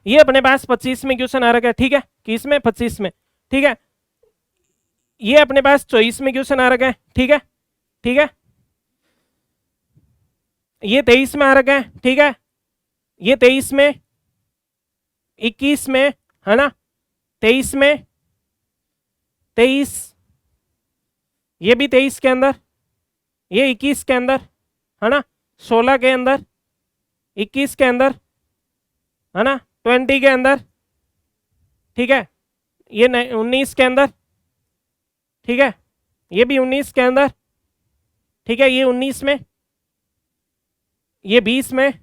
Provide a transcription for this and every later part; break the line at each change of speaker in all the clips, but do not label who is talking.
ये अपने पास 25 में क्वेश्चन आ रखा है, ठीक है, किस में 25 में, ठीक है। ये अपने पास 24 में क्वेश्चन आ रखा है, ठीक है, ठीक है। ये 23 में आ रखा है, ठीक है। ये 23 में, 21 में, है ना, 23 में, 23, ये भी 23 के अंदर, ये 21 के अंदर, है ना, 16 के अंदर, 21 के अंदर, है ना, 20 के अंदर, ठीक है, ये 19 के अंदर, ठीक है, ये भी 19 के अंदर, ठीक है, ये 19 में, ये 20 में,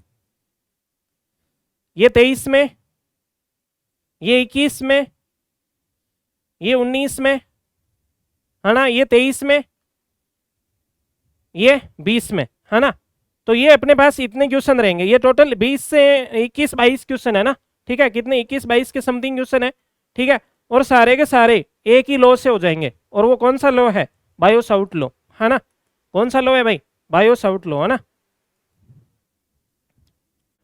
ये 23 में, ये 21 में, ये 19 में, है ना, ये 23 में, ये 20 में, है ना। तो ये अपने पास इतने क्वेश्चन रहेंगे, ये टोटल 20 से 21 22 क्वेश्चन है ना, ठीक है, कितने 21 22 के समथिंग क्वेश्चन है, ठीक है। और सारे के सारे एक ही लॉ से हो जाएंगे, और वो कौन सा लॉ है, बायो सावर्ट लॉ, है ना। कौन सा लॉ है भाई, बायो सावर्ट लॉ, है ना।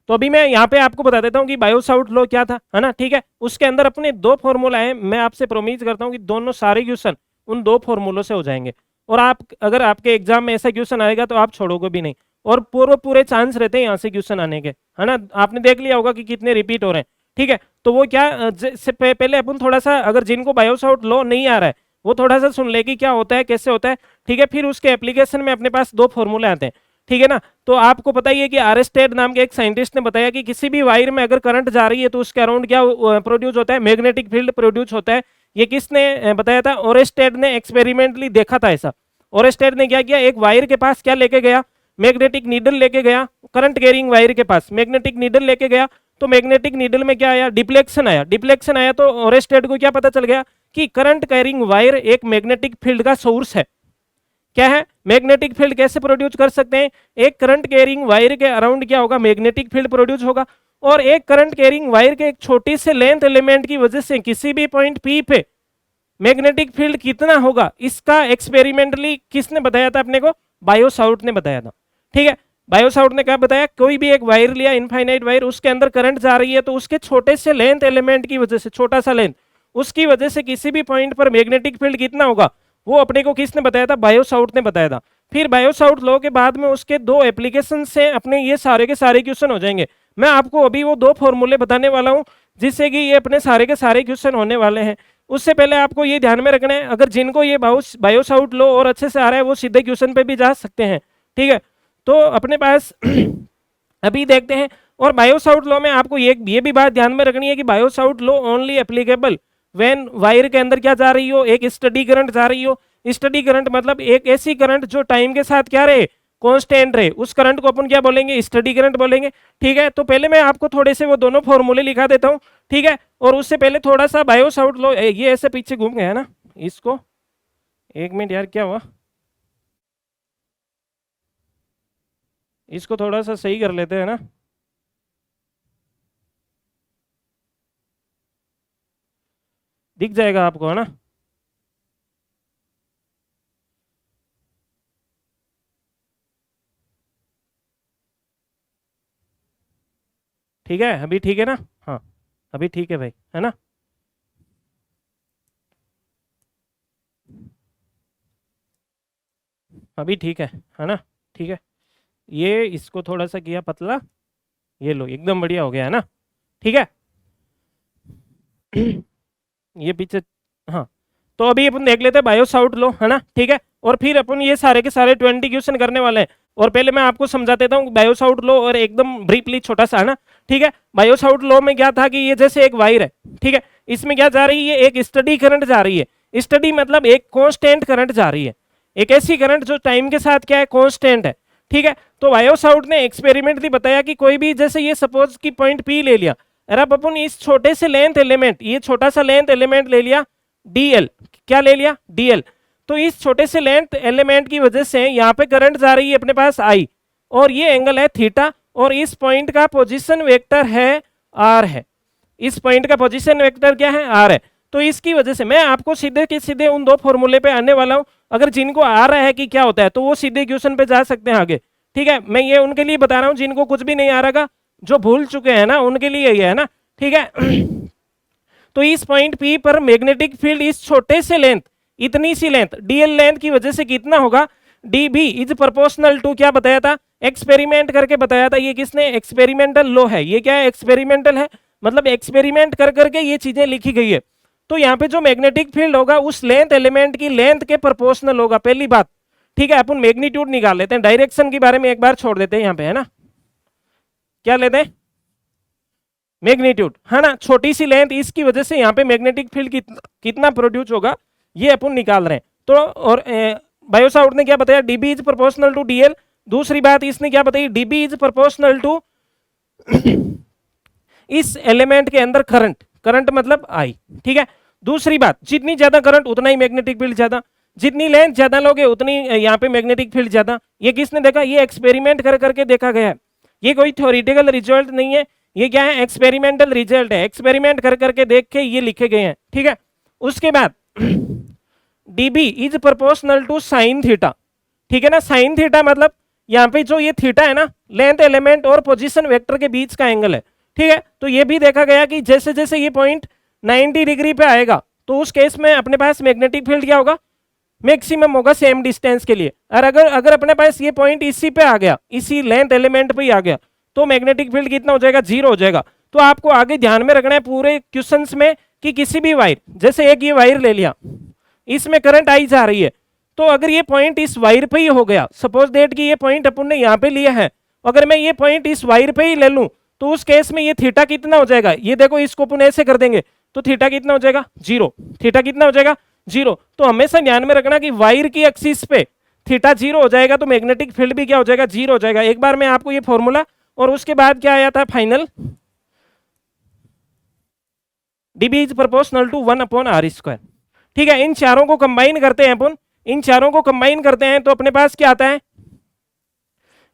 तो अभी मैं यहाँ पे आपको बता देता हूँ कि बायो सावर्ट लॉ क्या था, है ना, ठीक है। उसके अंदर अपने दो फॉर्मूला है, मैं आपसे प्रोमिस करता हूँ कि दोनों सारे क्वेश्चन उन दो फॉर्मूलों से हो जाएंगे, और आप अगर आपके एग्जाम में ऐसा क्वेश्चन आएगा तो आप छोड़ोगे भी नहीं, और पूरे चांस रहते हैं यहाँ से क्वेश्चन आने के, है ना। आपने देख लिया होगा कि कितने रिपीट हो रहे हैं, ठीक है। तो वो क्या से पहले अपन थोड़ा सा, अगर जिनको बायो सावर्ट लॉ नहीं आ रहा है वो थोड़ा सा सुन ले कि क्या होता है, कैसे होता है, ठीक है। फिर उसके एप्लीकेशन में अपने पास दो फॉर्मूले आते हैं, ठीक है ना। तो आपको पता ही है कि आरस्टेड नाम के एक साइंटिस्ट ने बताया कि किसी भी वायर में अगर करंट जा रही है तो उसके अराउंड क्या प्रोड्यूस होता है, मैग्नेटिक फील्ड प्रोड्यूस होता है। ये किसने बताया था, ओरेस्टेड ने एक्सपेरिमेंटली देखा था ऐसा। ओरेस्टेड ने क्या किया, एक वायर के पास क्या लेके गया, मैग्नेटिक नीडल लेके गया, करंट कैरिंग वायर के पास मैग्नेटिक नीडल लेके गया, तो मैग्नेटिक नीडल में क्या आया, डिप्लेक्शन आया। डिप्लेक्शन आया तो ओरेस्टेड को क्या पता चल गया कि करंट कैरिंग वायर एक मैग्नेटिक फील्ड का सोर्स है। क्या है, मैग्नेटिक फील्ड कैसे प्रोड्यूस कर सकते हैं, एक करंट कैरिंग वायर के अराउंड क्या होगा, मैग्नेटिक फील्ड प्रोड्यूस होगा। और एक करंट कैरिंग वायर के एक छोटी से लेंथ एलिमेंट की वजह से किसी भी पॉइंट पी पे मैग्नेटिक फील्ड कितना होगा, इसका एक्सपेरिमेंटली किसने बताया था अपने को, बायो सावर्ट ने बताया था, ठीक है। बायो सावर्ट ने क्या बताया, कोई भी एक वायर लिया, इनफाइनाइट वायर, उसके अंदर करंट जा रही है, तो उसके छोटे से लेंथ एलिमेंट की वजह से, छोटा सा लेंथ, उसकी वजह से किसी भी पॉइंट पर मैग्नेटिक फील्ड कितना होगा, वो अपने को किसने बताया था, बायो सावर्ट ने बताया था। फिर बायो सावर्ट लॉ के बाद में उसके दो एप्लीकेशन से अपने ये सारे के सारे क्वेश्चन हो जाएंगे। मैं आपको अभी वो दो फॉर्मूले बताने वाला हूँ जिससे कि ये अपने सारे के सारे क्वेश्चन होने वाले हैं। उससे पहले आपको ये ध्यान में रखना है, अगर जिनको ये बायो सावर्ट लॉ और अच्छे से आ रहा है वो सीधे क्वेश्चन पे भी जा सकते हैं, ठीक है। तो अपने पास अभी देखते हैं। और बायो सावर्ट लॉ में आपको ये भी बात ध्यान में रखनी है कि Biot Savart law only applicable when wire के अंदर क्या जा रही हो, एक स्टडी करंट जा रही हो। स्टडी करंट मतलब एक ऐसी करंट जो टाइम के साथ क्या रहे, कांस्टेंट रहे, उस करंट को अपन क्या बोलेंगे, स्टडी करंट बोलेंगे, ठीक है। तो पहले मैं आपको थोड़े से वो दोनों फॉर्मूले लिखा देता हूँ, ठीक है। और उससे पहले थोड़ा सा बायो सावर्ट लॉ, ये ऐसे पीछे घूम गया है ना, इसको एक मिनट यार, क्या हुआ, इसको थोड़ा सा सही कर लेते हैं ना। दिख जाएगा आपको, है ना। ठीक है, अभी ठीक है ना, हाँ अभी ठीक है भाई, है ना। अभी ठीक है ना, ठीक है। ये इसको थोड़ा सा किया पतला, ये लो एकदम बढ़िया हो गया है ना, ठीक है। ये पीछे, हाँ। तो अभी अपन देख लेते हैं बायो सावर्ट लॉ, है ना, ठीक है। और फिर अपन ये सारे के सारे 20 क्वेश्चन करने वाले हैं। और पहले मैं आपको समझा देता हूँ बायो सावर्ट लॉ, और एकदम ब्रीफली छोटा सा, है ना, ठीक है। बायो सावर्ट लॉ में क्या था कि ये जैसे एक वायर है, ठीक है, इसमें क्या जा रही है, एक स्टडी करंट जा रही है। स्टडी मतलब एक कांस्टेंट करंट जा रही है, एक ऐसी करंट जो टाइम के साथ क्या है, कांस्टेंट है, ठीक है। तो बायो सावर्ट ने एक्सपेरिमेंट भी बताया कि कोई भी, जैसे ये सपोज की पॉइंट पी ले लिया, और अब अपन इस छोटे से लेंथ एलिमेंट, ये छोटा सा लेंथ एलिमेंट ले लिया डीएल, क्या ले लिया, डीएल। तो इस छोटे से लेंथ एलिमेंट की वजह से यहाँ पे करंट जा रही है अपने पास आई, और ये एंगल है थीटा, और इस पॉइंट का पोजीशन वेक्टर है आर है, इस पॉइंट का पोजीशन वेक्टर क्या है, आर है। तो इसकी वजह से मैं आपको सीधे के सीधे उन दो फॉर्मूले पे आने वाला हूं। अगर जिनको आ रहा है कि क्या होता है तो वो सीधे क्वेश्चन पे जा सकते हैं आगे, ठीक है। मैं ये उनके लिए बता रहा हूँ जिनको कुछ भी नहीं आ रहा, जो भूल चुके हैं ना उनके लिए ये है ना, ठीक है। तो इस पॉइंट पी पर मैग्नेटिक फील्ड इस छोटे से लेंथ, इतनी सी लेंथ डीएल लेंथ की वजह से कितना होगा, d B is proportional to, क्या बताया था, एक्सपेरिमेंट करके बताया था, ये किसने, एक्सपेरिमेंटल लॉ है, ये क्या है, एक्सपेरिमेंटल है, मतलब एक्सपेरिमेंट कर करके ये चीजें लिखी गई है। तो यहाँ पे जो मैग्नेटिक फील्ड होगा उस लेंथ एलिमेंट की लेंथ के प्रोपोर्शनल होगा, पहली बात। ठीक है, अपन मैग्नीट्यूड निकाल लेते हैं, डायरेक्शन के बारे में एक बार छोड़ देते हैं यहाँ पे, है ना, क्या लेते हैं, मैग्नीट्यूड, है ना, छोटी सी लेंथ, इसकी वजह से यहाँ पे मैग्नेटिक फील्ड कितना प्रोड्यूस होगा ये अपन निकाल रहे हैं। तो और बायोसाउट ने क्या बताया, dB is proportional to dl. दूसरी बात इसने क्या बताई, डीबी इज प्रोपोर्शनल टू इस एलिमेंट के अंदर करंट, करंट मतलब आई। ठीक है, दूसरी बात, जितनी ज्यादा करंट उतना ही मैग्नेटिक फील्ड ज्यादा, जितनी लेंथ ज्यादा लोगे उतनी यहाँ पे मैग्नेटिक फील्ड ज्यादा। ये किसने देखा, ये एक्सपेरिमेंट कर करके देखा गया है, ये कोई थ्योरेटिकल रिजल्ट नहीं है, ये क्या है, एक्सपेरिमेंटल रिजल्ट है, एक्सपेरिमेंट कर करके देख के ये लिखे गए हैं। ठीक है, उसके बाद dB is proportional to sine theta. ठीक है ना, साइन थीटा मतलब यहाँ पे जो ये थीटा है ना, लेंथ एलिमेंट और पोजीशन वेक्टर के बीच का एंगल है। ठीक है, तो ये भी देखा गया कि जैसे जैसे ये पॉइंट 90 डिग्री पे आएगा तो उस केस में अपने पास मैग्नेटिक फील्ड क्या होगा, मैक्सिमम होगा सेम डिस्टेंस के लिए। और अगर अपने पास ये पॉइंट इसी पे आ गया, इसी लेंथ एलिमेंट पे ही आ गया, तो मैग्नेटिक फील्ड कितना हो जाएगा, 0 हो जाएगा। तो आपको आगे ध्यान में रखना है पूरे क्वेश्चंस में कि किसी भी वायर, जैसे एक ये वायर ले लिया, इसमें करंट आई जा रही है, तो अगर ये पॉइंट इस वायर पे ही हो गया, सपोज दैट कि ये पॉइंट अपन ने यहाँ पे लिया है, अगर मैं ये पॉइंट इस वायर पे ही ले लूं तो उस केस में ये थीटा कितना हो जाएगा, ये देखो इसको अपन ऐसे कर देंगे तो थीटा कितना हो जाएगा, 0। थीटा कितना हो जाएगा, 0। तो हमेशा ध्यान में रखना कि वायर की एक्सिस पे थीटा 0 हो जाएगा तो मैग्नेटिक फील्ड भी क्या हो जाएगा, 0 हो जाएगा। एक बार मैं आपको ये फॉर्मूला, और उसके बाद क्या आया था final, dB is proportional to 1/r²। ठीक है, इन चारों को कंबाइन करते हैं अपन, इन चारों को कंबाइन करते हैं तो अपने पास क्या आता है,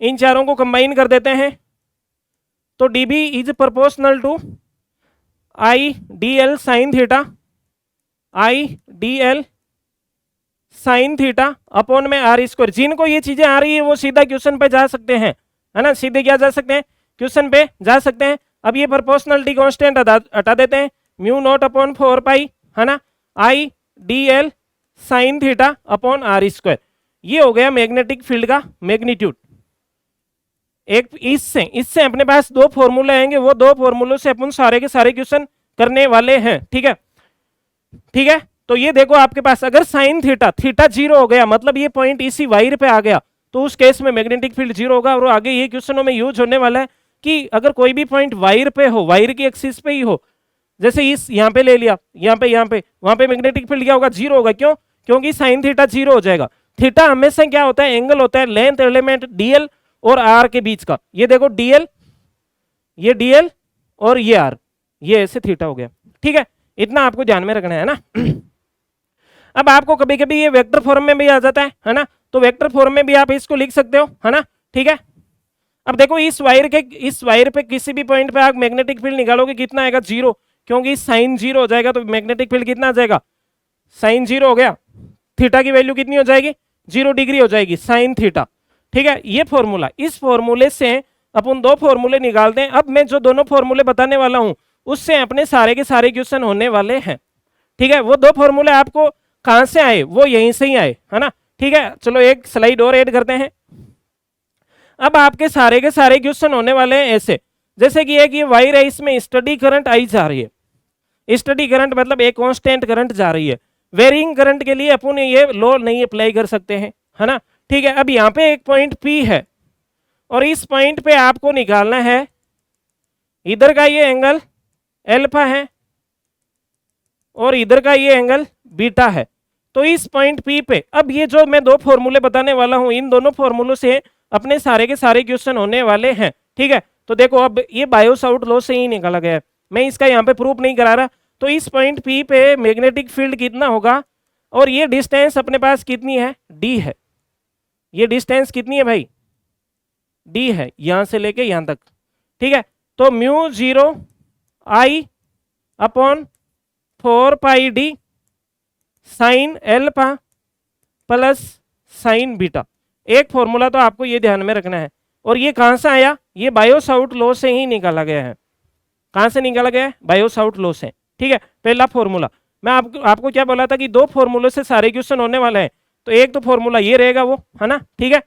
इन चारों को कंबाइन कर देते हैं तो dB is proportional to I d l sine theta, I d l sine theta upon में r²। जिनको ये चीजें आ रही है वो सीधा क्वेश्चन पे जा सकते हैं, है ना, सीधे क्या जा सकते हैं, क्वेश्चन पे जा सकते हैं। अब ये प्रोपोर्शनलिटी कांस्टेंट हटा देते हैं, म्यू नॉट अपॉन 4 पाई, है ना, आई d l sine theta upon r²। ये हो गया मैग्नेटिक फील्ड का मैग्नीट्यूड। एक इससे अपने पास दो फॉर्मूले आएंगे, वो दो फॉर्मूलों से अपन सारे के सारे क्वेश्चन करने वाले हैं। ठीक है, ठीक है, तो ये देखो आपके पास अगर साइन थीटा, थीटा 0 हो गया, मतलब ये पॉइंट इसी वायर पे आ गया, तो उस केस में मैग्नेटिक फील्ड 0 होगा। और आगे ये क्वेश्चनों में यूज होने वाला है कि अगर कोई भी पॉइंट वायर पे हो, वायर की एक्सिस पे ही हो, जैसे इस यहाँ पे ले लिया, यहाँ पे वहां पे मैग्नेटिक फील्ड क्या होगा, 0 होगा। क्यों, क्योंकि साइन थीटा 0 हो जाएगा। थीटा हमेशा क्या होता है, एंगल होता है लेंथ एलिमेंट डीएल और आर के बीच का। ये देखो डीएल, ये डीएल और ये आर, ये ऐसे थीटा हो गया। ठीक है, इतना आपको ध्यान में रखना है ना। अब आपको कभी कभी ये वेक्टर फॉर्म में भी आ जाता है ना, तो वेक्टर फॉर्म में भी आप इसको लिख सकते हो, है ना। ठीक है, अब देखो इस वायर पे किसी भी पॉइंट पे आप मैग्नेटिक फील्ड निकालोगे, कितना आएगा, 0, क्योंकि साइन 0 हो जाएगा तो मैग्नेटिक फील्ड कितना आ जाएगा, साइन 0 हो गया, थीटा की वैल्यू कितनी हो जाएगी, 0 डिग्री हो जाएगी साइन थीटा। ठीक है, ये फॉर्मूला, इस फॉर्मूले से अपन दो फॉर्मूले निकालते हैं। अब मैं जो दोनों फॉर्मूले बताने वाला हूं उससे अपने सारे के सारे क्वेश्चन होने वाले हैं। ठीक है, वो दो फॉर्मूले आपको कहां से आए, वो यहीं से ही आए, है ना। ठीक है, चलो एक स्लाइड और ऐड करते हैं। अब आपके सारे के सारे क्वेश्चन होने वाले हैं ऐसे, जैसे कि एक ये वायर है, इसमें स्टडी करंट आई जा रही है। स्टडी करंट मतलब एक कांस्टेंट करंट जा रही है। वेरिंग करंट के लिए अपन ये लॉ नहीं अप्लाई कर सकते हैं, है ना। ठीक है, अब यहाँ पे एक पॉइंट P है और इस पॉइंट पे आपको निकालना है, इधर का ये एंगल एल्फा है और इधर का ये एंगल बीटा है। तो इस पॉइंट P पे अब ये जो मैं दो फॉर्मूले बताने वाला हूं, इन दोनों फॉर्मूलों से अपने सारे के सारे क्वेश्चन होने वाले हैं। ठीक है, तो देखो अब ये बायो-सावर्ट लॉ से ही निकाला गया है, मैं इसका यहाँ पे प्रूफ नहीं करा रहा। तो इस पॉइंट P पे मैग्नेटिक फील्ड कितना होगा, और ये डिस्टेंस अपने पास कितनी है, D है। ये डिस्टेंस कितनी है भाई, D है, यहां से लेके यहां तक। ठीक है, तो mu 0 I upon 4 pi D sign alpha plus sine beta. एक फॉर्मूला तो आपको ये ध्यान में रखना है, और ये कहां से आया, ये बायो-सावर्ट लॉ से ही निकाला गया है। कहाँ से निकाला गया है? बायो साउट लॉ से। ठीक है, पहला फॉर्मूला। मैं आपको क्या बोला था कि दो फॉर्मूले से सारे क्वेश्चन होने वाले हैं। तो एक तो फॉर्मूला ये रहेगा वो, है ना, ठीक है,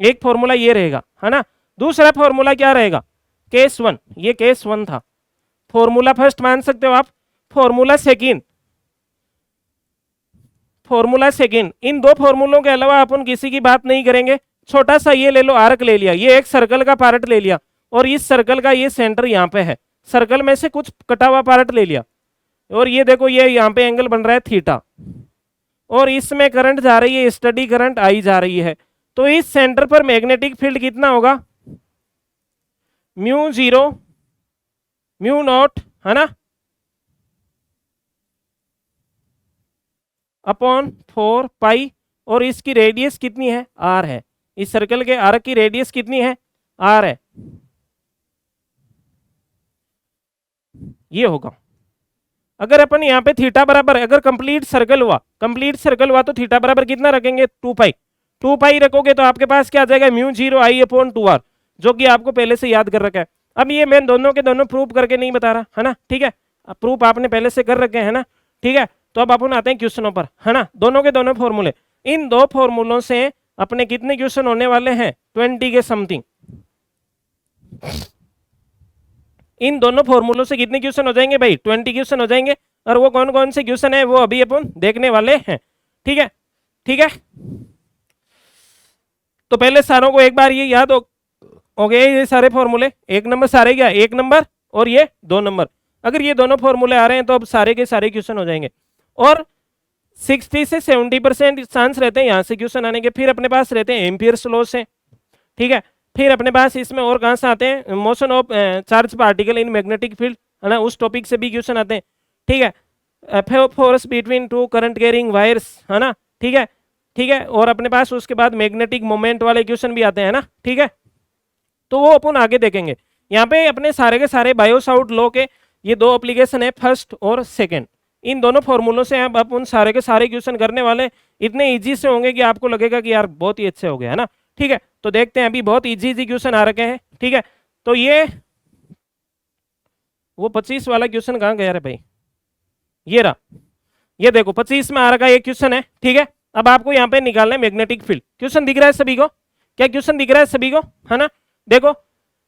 एक फॉर्मूला ये रहेगा, है ना। दूसरा फॉर्मूला क्या रहेगा? केस वन, ये केस वन था। फॉर्मूला फर्स्ट मान सकते हो आप, फॉर्मूला सेकंड, फॉर्मूला सेकंड। इन दो फॉर्मूलों के अलावा अपन किसी की बात नहीं करेंगे। छोटा सा ये ले लो, आर्क ले लिया, ये एक सर्कल का पार्ट ले लिया, और इस सर्कल का ये सेंटर यहाँ पे है, सर्कल में से कुछ कटा हुआ पार्ट ले लिया, और ये देखो ये यहाँ पे एंगल बन रहा है थीटा, और इसमें करंट जा रही है, स्टडी करंट आई जा रही है। तो इस सेंटर पर मैग्नेटिक फील्ड कितना होगा? म्यू जीरो म्यू नॉट, है ना, अपॉन 4 पाई, और इसकी रेडियस कितनी है? आर है। इस सर्कल के आर्क की रेडियस कितनी है? आर है। ये होगा। अगर अपन यहाँ पे थीटा बराबर, अगर कंप्लीट सर्कल हुआ, कंप्लीट सर्कल हुआ, तो थीटा बराबर कितना रखेंगे? 2 पाई। 2 पाई रखोगे तो आपके पास क्या आ जाएगा? Mu zero I upon 2 r, जो कि आपको पहले से याद कर रखा है। अब ये मैं दोनों के दोनों प्रूफ करके नहीं बता रहा, है ना, ठीक है, प्रूफ आपने पहले से कर रखे हैं ना, ठीक है। तो अब अपन आते हैं क्वेश्चनों पर, है ना। दोनों के दोनों फॉर्मूले, इन दो फॉर्मूलों से अपने कितने क्वेश्चन होने वाले हैं? 20 के समथिंग। इन दोनों फॉर्मूलों से कितने क्वेश्चन हो जाएंगे भाई? 20 क्वेश्चन हो जाएंगे। और वो कौन कौन से क्वेश्चन है वो अभी अपन देखने वाले हैं, ठीक है, ठीक है। तो पहले सारों को एक बार ये याद हो गए, ये सारे फॉर्मूले, एक नंबर सारे क्या, एक नंबर और ये 2 नंबर। अगर ये दोनों फॉर्मूले आ रहे हैं तो अब सारे के सारे क्वेश्चन हो जाएंगे, और 60 से 70% चांस रहते हैं यहाँ से क्वेश्चन आने के। फिर अपने पास रहते हैं एम्पियर्स लॉ से, ठीक है। फिर अपने पास इसमें और कहाँ से आते हैं? Motion of charge particle in magnetic field, है ना, उस टॉपिक से भी क्वेश्चन आते हैं, ठीक है। Force between two current carrying wires, है ना, ठीक है, ठीक है। और अपने पास उसके बाद मैग्नेटिक मोमेंट वाले क्वेश्चन भी आते हैं ना, ठीक है। तो वो अपन आगे देखेंगे। यहाँ पे अपने सारे के सारे बायो साउट लॉ के ये दो एप्लीकेशन है, फर्स्ट और सेकंड। इन दोनों फॉर्मूलों से आप अपन सारे के सारे क्वेश्चन करने वाले, इतने इजी से होंगे कि आपको लगेगा कि यार बहुत ही अच्छे हो गए, है ना, ठीक है। तो देखते हैं, अभी बहुत इजी इजी क्वेश्चन आ रखे हैं, ठीक है। तो ये वो 25 वाला क्वेश्चन कहाँ गया रे भाई? ये रहा, ये देखो 25 में आ रखा एक क्वेश्चन है, ठीक है। अब आपको यहाँ पे निकालना है मैग्नेटिक फील्ड। क्वेश्चन दिख रहा है सभी को? क्या क्वेश्चन दिख रहा है सभी को, है ना? देखो,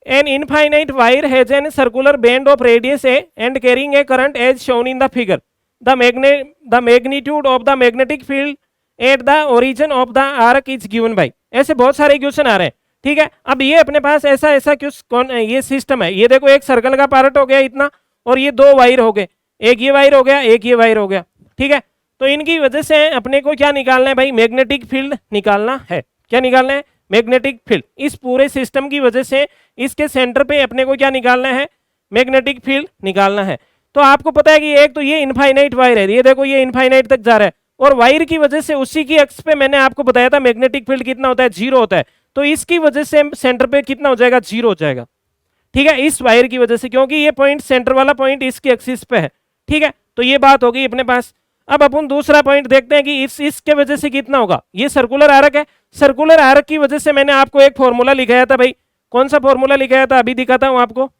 an infinite wire has an circular band of radius a and carrying a current as shown in the figure. The magnitude of the magnetic field at the origin of the arc is given by. ऐसे बहुत सारे question आ रहे हैं, ठीक है। अब ये अपने पास ऐसा ऐसा कौन ये सिस्टम है, ये देखो एक सर्कल का पार्ट हो गया इतना, और ये दो वायर हो गए, एक ये वायर हो गया, एक ये वायर हो गया, ठीक है। तो इनकी वजह से अपने को क्या निकालना है भाई? मैग्नेटिक फील्ड निकालना है। क्या निकालना है? Magnetic field. इस पूरे सिस्टम की वजह से इसके सेंटर पे अपने को क्या निकालना है? मैग्नेटिक फील्ड निकालना है। तो आपको पता है कि एक तो ये इनफाइनाइट वायर है, ये देखो ये इनफाइनाइट तक जा रहा है, और वायर की वजह से उसी की एक्स पे मैंने आपको बताया था मैग्नेटिक फील्ड कितना होता है? 0 होता है। तो इसकी वजह से सेंटर पे कितना हो जाएगा? 0 हो जाएगा, ठीक है, इस वायर की वजह से, क्योंकि ये पॉइंट सेंटर वाला पॉइंट इसकी एक्सिस पे है, ठीक है। तो ये बात होगी अपने पास। अब अपन दूसरा पॉइंट देखते हैं कि इसके वजह से कितना होगा। ये सर्कुलर आर्क है, सर्कुलर आर्क की वजह से मैंने आपको एक फॉर्मूला लिखाया था भाई। कौन सा फॉर्मूला लिखाया था? अभी दिखाता हूं आपको।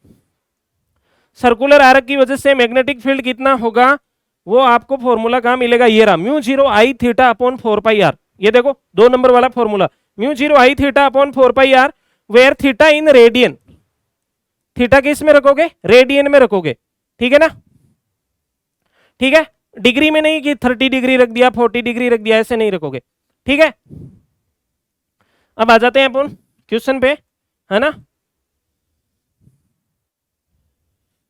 सर्कुलर आर्क की वजह से मैग्नेटिक फील्ड कितना होगा, वो आपको फॉर्मूला कहां मिलेगा? ये रहा, mu zero I theta upon 4 pi r. ये देखो 2 नंबर वाला formula, mu zero I theta upon 4 pi are, where theta in radian. थीटा किस में रखोगे? रेडियन में रखोगे, ठीक है ना, ठीक है। डिग्री में नहीं कि 30 डिग्री रख दिया, 40 डिग्री रख दिया, ऐसे नहीं रखोगे, ठीक है। अब आ जाते हैं अपन क्वेश्चन पे, है ना।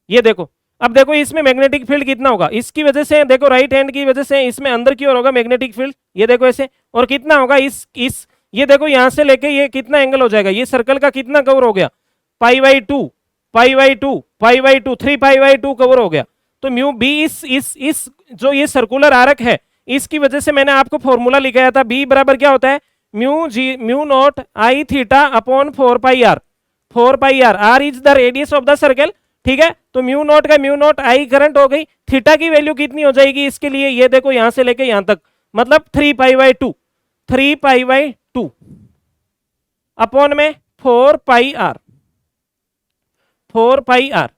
ये देखो, अब देखो इसमें मैग्नेटिक फील्ड कितना होगा, इसकी वजह से देखो राइट हैंड की वजह से इसमें अंदर की ओर होगा मैग्नेटिक फील्ड, ये देखो ऐसे, और कितना होगा इस ये देखो यहां से लेके ये कितना एंगल हो जाएगा, ये सर्कल का कितना कवर हो गया? Pi by two, pi by two, pi by two, 3 pi by 2 cover हो गया। तो म्यू बी इस जो ये सर्कुलर आर्क है, इसकी वजह से मैंने आपको फॉर्मूला लिखाया था, बी बराबर क्या होता है? Mu not I theta upon 4 pi r. 4 pi r, r is the radius of the circle, ठीक है। तो म्यू नॉट का म्यू नॉट आई करंट हो गई। थीटा की वैल्यू कितनी हो जाएगी इसके लिए? ये देखो यहां से लेके यहां तक, मतलब 3 pi by 2, 3 pi by 2 upon में 4 पाई आर, 4 पाई आर।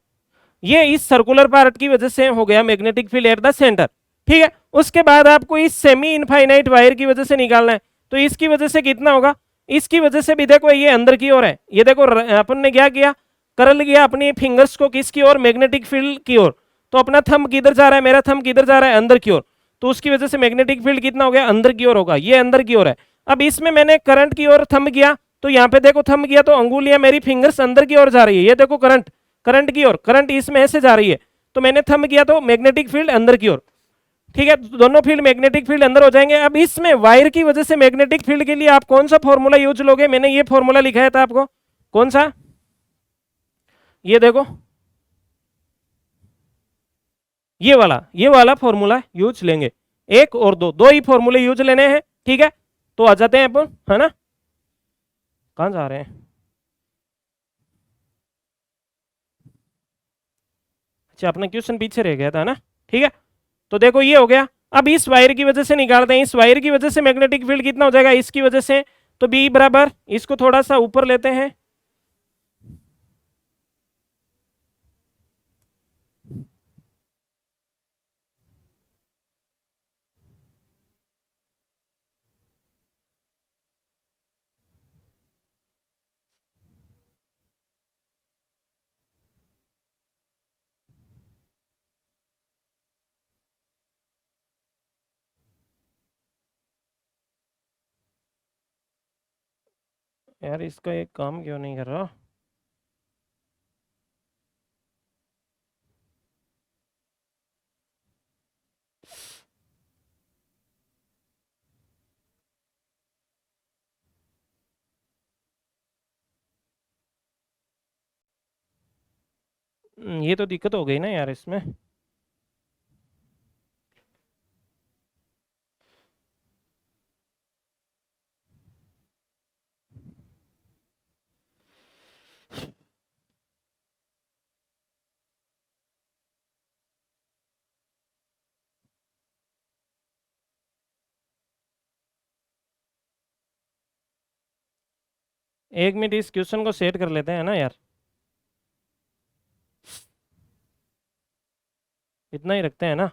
ये इस सर्कुलर पार्ट की वजह से हो गया magnetic field at the centre, ठीक है। उसके बाद आपको इस सेमी इनफाइनाइट वायर की वजह से निकालना है, तो इसकी वजह से कितना होगा, इसकी वजह से भी देखो ये अंदर की ओर है, ये देखो अपन ने क्या किया, करल गया अपनी फिंगर्स को किसकी ओर, मैग्नेटिक फील्ड की ओर। तो अपना थंब किधर जा रहा है, मेरा थंब किधर जा रहा है, अंदर की ओर। तो उसकी वजह से मैग्नेटिक फील्ड कितना हो गया, अंदर की ओर होगा, ये अंदर की ओर है। अब इसमें मैंने करंट की ओर थंब किया, तो यहाँ पे देखो थंब किया तो अंगुलियां मेरी फिंगर्स अंदर की ओर जा रही है, ये देखो करंट, करंट की ओर, करंट इसमें ऐसे जा रही है, तो मैंने थंब किया तो मैग्नेटिक फील्ड अंदर की ओर, ठीक है। दोनों फील्ड मैग्नेटिक फील्ड अंदर हो जाएंगे। अब इसमें वायर की वजह से मैग्नेटिक फील्ड के लिए आप कौन सा फॉर्मूला यूज लोगे, मैंने ये फॉर्मूला लिखाया था आपको, कौन सा, ये देखो, ये वाला फॉर्मूला यूज लेंगे, एक और दो, दो ही फॉर्मूले यूज लेने हैं, ठीक है। तो आ जाते हैं अपन, है ना, कहां जा रहे हैं, अच्छा अपना क्वेश्चन पीछे रह गया था ना, ठीक है। तो देखो ये हो गया। अब इस वायर की वजह से निकालते हैं, इस वायर की वजह से मैग्नेटिक फील्ड कितना हो जाएगा, इसकी वजह से, तो बी बराबर, इसको थोड़ा सा ऊपर लेते हैं, यार इसका एक काम क्यों नहीं कर रहा, ये तो दिक्कत हो गई ना यार इसमें, एक मिनट इस क्वेश्चन को सेट कर लेते हैं ना यार, इतना ही रखते हैं ना।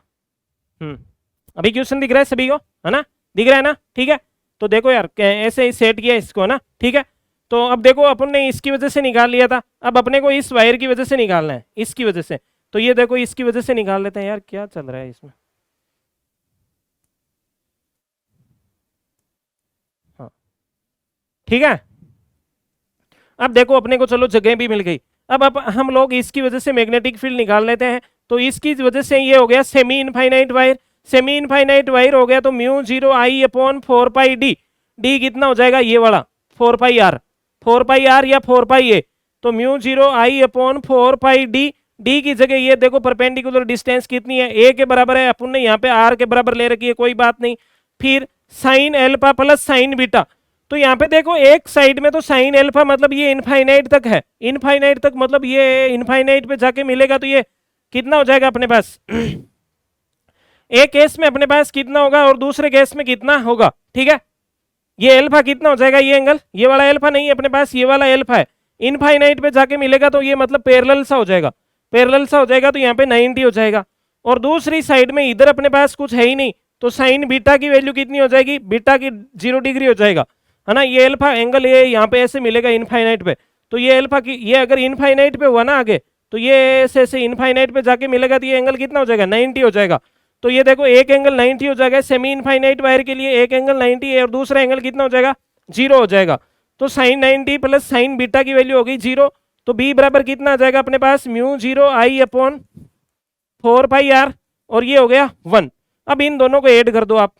अभी क्वेश्चन दिख रहा है सभी को, है ना, दिख रहा है ना, ठीक है। तो देखो यार ऐसे ही सेट किया इसको ना, ठीक है। तो अब देखो अपन ने इसकी वजह से निकाल लिया था, अब अपने को इस वायर की वजह से निकालना है, इसकी वजह से। तो ये देखो इसकी वजह से निकाल लेते हैं, यार क्या चल रहा है इसमें, हाँ ठीक है। अब देखो अपने को चलो जगह भी मिल गई। अब हम लोग इसकी वजह से मैग्नेटिक फील्ड निकाल लेते हैं, तो इसकी वजह से ये हो गया semi infinite wire, semi infinite wire हो गया, तो mu zero I upon 4 pi D, D कितना हो जाएगा ये वाला 4 पाई आर, 4 पाई आर या 4 पाई ए, तो mu zero I upon 4 pi D, D की जगह ये देखो परपेंडिकुलर डिस्टेंस कितनी है, ए के बराबर है, अपन ने यहाँ पे आर के बराबर ले रखी है, कोई बात नहीं। फिर sign alpha plus sine beta, तो यहाँ पे देखो एक साइड में तो साइन एल्फा मतलब ये इनफाइनाइट तक है, इनफाइनाइट तक मतलब ये इनफाइनाइट पे जाके मिलेगा, तो ये कितना हो जाएगा अपने पास एक केस में अपने पास कितना होगा और दूसरे केस में कितना होगा, ठीक है। ये एल्फा कितना हो जाएगा, ये एंगल, ये वाला एल्फा नहीं है अपने पास, ये वाला एल्फा है, इनफाइनाइट पे जाके मिलेगा, तो ये मतलब पैरेलल सा हो जाएगा, पैरेलल सा हो जाएगा, तो यहाँ पे 90 हो जाएगा। और दूसरी साइड में इधर अपने पास कुछ है ही नहीं, तो साइन बीटा की वैल्यू कितनी हो जाएगी, बीटा की 0 डिग्री हो जाएगा, है ना। ये एल्फा एंगल ये यहाँ पे ऐसे मिलेगा इनफाइनाइट पे, तो ये एल्फा की ये अगर इनफाइनाइट पे हुआ ना आगे, तो ये ऐसे ऐसे इनफाइनाइट पे जाके मिलेगा, तो ये एंगल कितना हो जाएगा 90 हो जाएगा। तो ये देखो एक एंगल 90 हो जाएगा सेमी इनफाइनाइट वायर के लिए, एक एंगल 90 है और दूसरा एंगल कितना हो जाएगा 0 हो जाएगा। तो साइन 90 प्लस साइन बीटा की वैल्यू होगी 0, तो बी बराबर कितना आ जाएगा अपने पास mu zero I upon 4 pi are, और ये हो गया 1। अब इन दोनों को ऐड कर दो आप,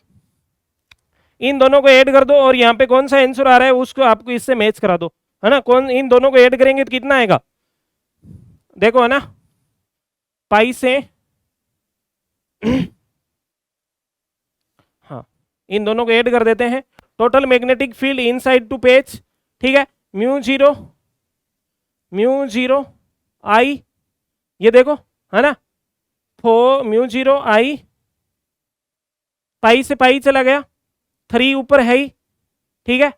इन दोनों को ऐड कर दो, और यहाँ पे कौन सा आंसर आ रहा है उसको आपको इससे मैच करा दो, है ना। कौन इन दोनों को ऐड करेंगे तो कितना आएगा, देखो है ना, पाई से हाँ इन दोनों को ऐड कर देते हैं, total magnetic field inside to page, ठीक है, म्यू जीरो आई, ये देखो है ना, म्यू जीरो आई, पाई से पाई चला गया, 3 ऊपर है ही, ठीक है।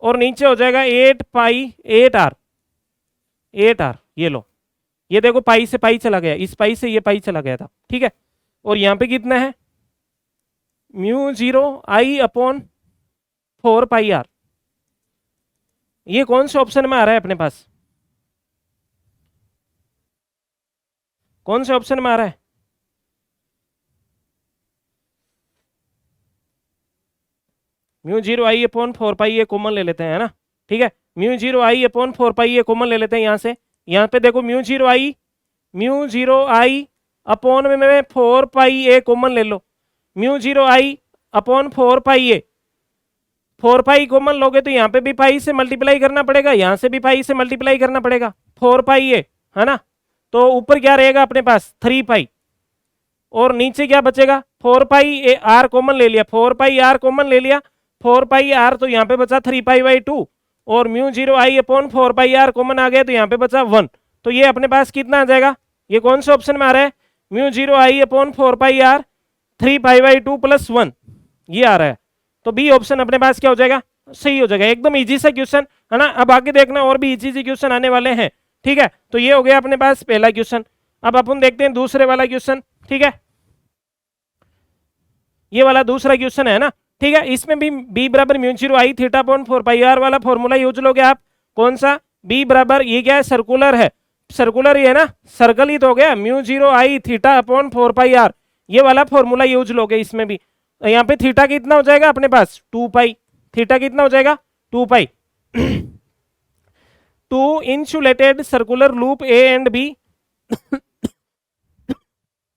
और नीचे हो जाएगा 8 पाई 8r, 8r। ये लो, ये देखो पाई से पाई चला गया, इस पाई से ये पाई चला गया था, ठीक है। और यहाँ पे कितना है, mu 0 I upon 4 pi r. ये कौन से ऑप्शन में आ रहा है अपने पास, कौन से ऑप्शन में आ रहा है? म्यू 0 आई अपॉन 4 पाई, ये कॉमन ले लेते हैं, है ना, ठीक है। म्यू 0 आई अपॉन 4 पाई ये कॉमन ले लेते हैं यहाँ से। यहाँ पे देखो म्यू 0 आई अपॉन में 4 पाई ए कॉमन ले लो। Mu 0 I upon 4 pi A, 4 pi common लोगे तो यहाँ पे भी पाई से मल्टीप्लाई करना पड़ेगा, यहाँ से भी पाई से मल्टीप्लाई करना पड़ेगा, 4 पाई ए, है ना। तो ऊपर क्या रहेगा अपने पास, 3 पाई, और नीचे क्या बचेगा, 4 पाई ए आर कॉमन ले लिया, 4 पाई आर कॉमन ले लिया, 4 पाई आर, तो यहाँ पे बचा 3 पाई बाई 2, और mu 0 I upon 4 pi are common आ गया, तो यहाँ पे बचा 1। तो ये अपने पास कितना आ जाएगा, ये कौन से ऑप्शन में आ रहा है, mu 0 I upon 4 pi r 3 pi by 2 plus 1, ये आ रहा है। तो बी ऑप्शन अपने पास क्या हो जाएगा, सही हो जाएगा। एकदम इजी सा क्वेश्चन है ना। अब आगे देखना और भी इजी क्वेश्चन आने वाले हैं, ठीक है। तो ये हो गया अपने पास पहला क्वेश्चन। अब अपन देखते हैं दूसरे वाला क्वेश्चन, ठीक है। ये वाला दूसरा क्वेश्चन है ना, ठीक है। इसमें भी b बराबर mu 0 I theta upon 4 pi r वाला फॉर्मूला यूज लोगे आप। कौन सा, b बराबर, ये क्या है, सर्कुलर है, सर्कुलर ही है ना, सर्कल ही तो हो गया, mu 0 I theta upon 4 pi r, ये वाला फॉर्मूला यूज लोगे इसमें भी। यहाँ पे थीटा कितना हो जाएगा अपने पास, 2 पाई, थीटा कितना हो जाएगा, 2 pi. Two insulated circular loop A and B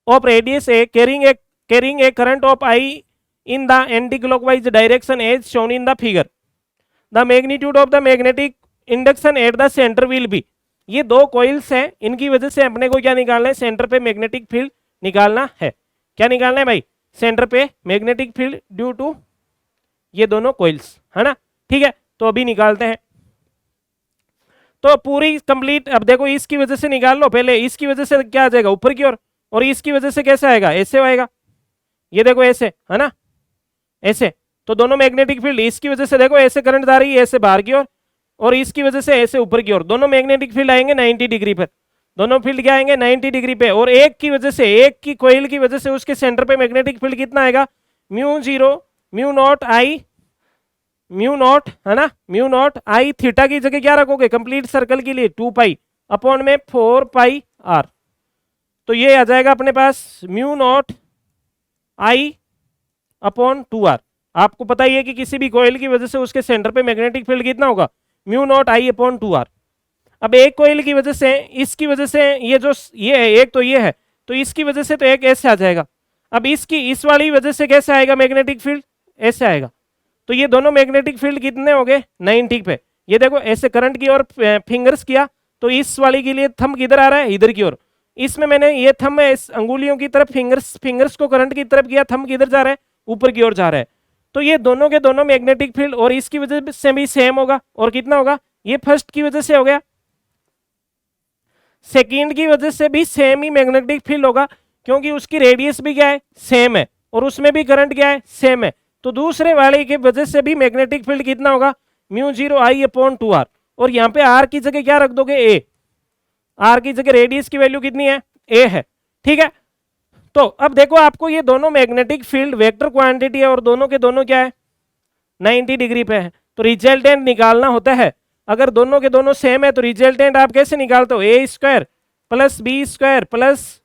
of radius a carrying a current of I in the anti-clockwise direction as shown in the figure. The magnitude of the magnetic induction at the center will be। ये दो coils हैं, इनकी वजह से अपने को क्या निकालना है, सेंटर पे मैग्नेटिक फील्ड निकालना है। क्या निकालना है भाई, सेंटर पे मैग्नेटिक फील्ड ड्यू टू ये दोनों कॉइल्स, है ना, ठीक है। तो अभी निकालते हैं, तो पूरी कंप्लीट। अब देखो इसकी वजह से निकाल लो पहले, इसकी वजह से क्या आ जाएगा ऊपर की ओर, और इसकी वजह से कैसे आएगा, ऐसे आएगा, ये देखो ऐसे, है ना, ऐसे। तो दोनों मैग्नेटिक फील्ड, इसकी वजह से देखो ऐसे करंट आ रही है ऐसे बाहर की ओर, और इसकी वजह से ऐसे ऊपर की ओर, दोनों मैग्नेटिक फील्ड आएंगे 90 डिग्री पर, दोनों फील्ड क्या आएंगे 90 डिग्री पे। और एक की वजह से, एक की कोइल की वजह से उसके सेंटर पे मैग्नेटिक फील्ड कितना आएगा, mu not I, mu not, है ना, म्यू नॉट आई, थीटा की जगह क्या रखोगे कंप्लीट सर्कल के लिए 2 पाई अपॉन में 4 पाई आर। तो ये आ जाएगा अपने पास mu not I upon 2r। आपको पता ही है कि किसी भी कॉइल की वजह से उसके सेंटर पे मैग्नेटिक फील्ड कितना होगा, mu not I upon 2r। अब एक कॉइल की वजह से, इसकी वजह से, ये जो ये है एक, तो ये है, तो इसकी वजह से तो एक ऐसे आ जाएगा। अब इसकी इस वाली वजह से कैसे आएगा मैग्नेटिक फील्ड, ऐसे आएगा। तो ये दोनों मैग्नेटिक फील्ड कितने हो गए 90 पे। ये देखो ऐसे करंट की ओर फिंगर्स किया, तो इस वाली के लिए थंब किधर आ रहा है, इधर की ओर। इसमें मैंने ये थंब इस अंगुलियों की तरफ, फिंगर्स को करंट की तरफ किया, थंब किधर जा रहा है, ऊपर की ओर जा रहा है। तो ये दोनों के दोनों मैग्नेटिक फील्ड, और इसकी वजह से भी सेम होगा, और कितना होगा, ये फर्स्ट की वजह से हो गया, सेकेंड की वजह से भी सेम ही मैग्नेटिक फील्ड होगा, क्योंकि उसकी रेडियस भी क्या है, सेम है, और उसमें भी करंट क्या है, सेम है। तो दूसरे वाले की वजह से भी मैग्नेटिक फील्ड कितना होगा, म्यू 0 आई अपॉन 2r। और यहाँ पे r की जगह क्या रख दोगे, a, r की जगह रेडियस की वैल्यू कितनी है, a है, ठीक है। तो अब देखो आपको ये दोनों मैग्नेटिक फील्ड वेक्टर क्वांटिटी है, और दोनों के दोनों क्या है 90 डिग्री पे है। तो रिजल्टेंट निकालना होता है, अगर दोनों के दोनों सेम है तो रिजल्टेंट आप कैसे निकालते हो, a square plus b square plus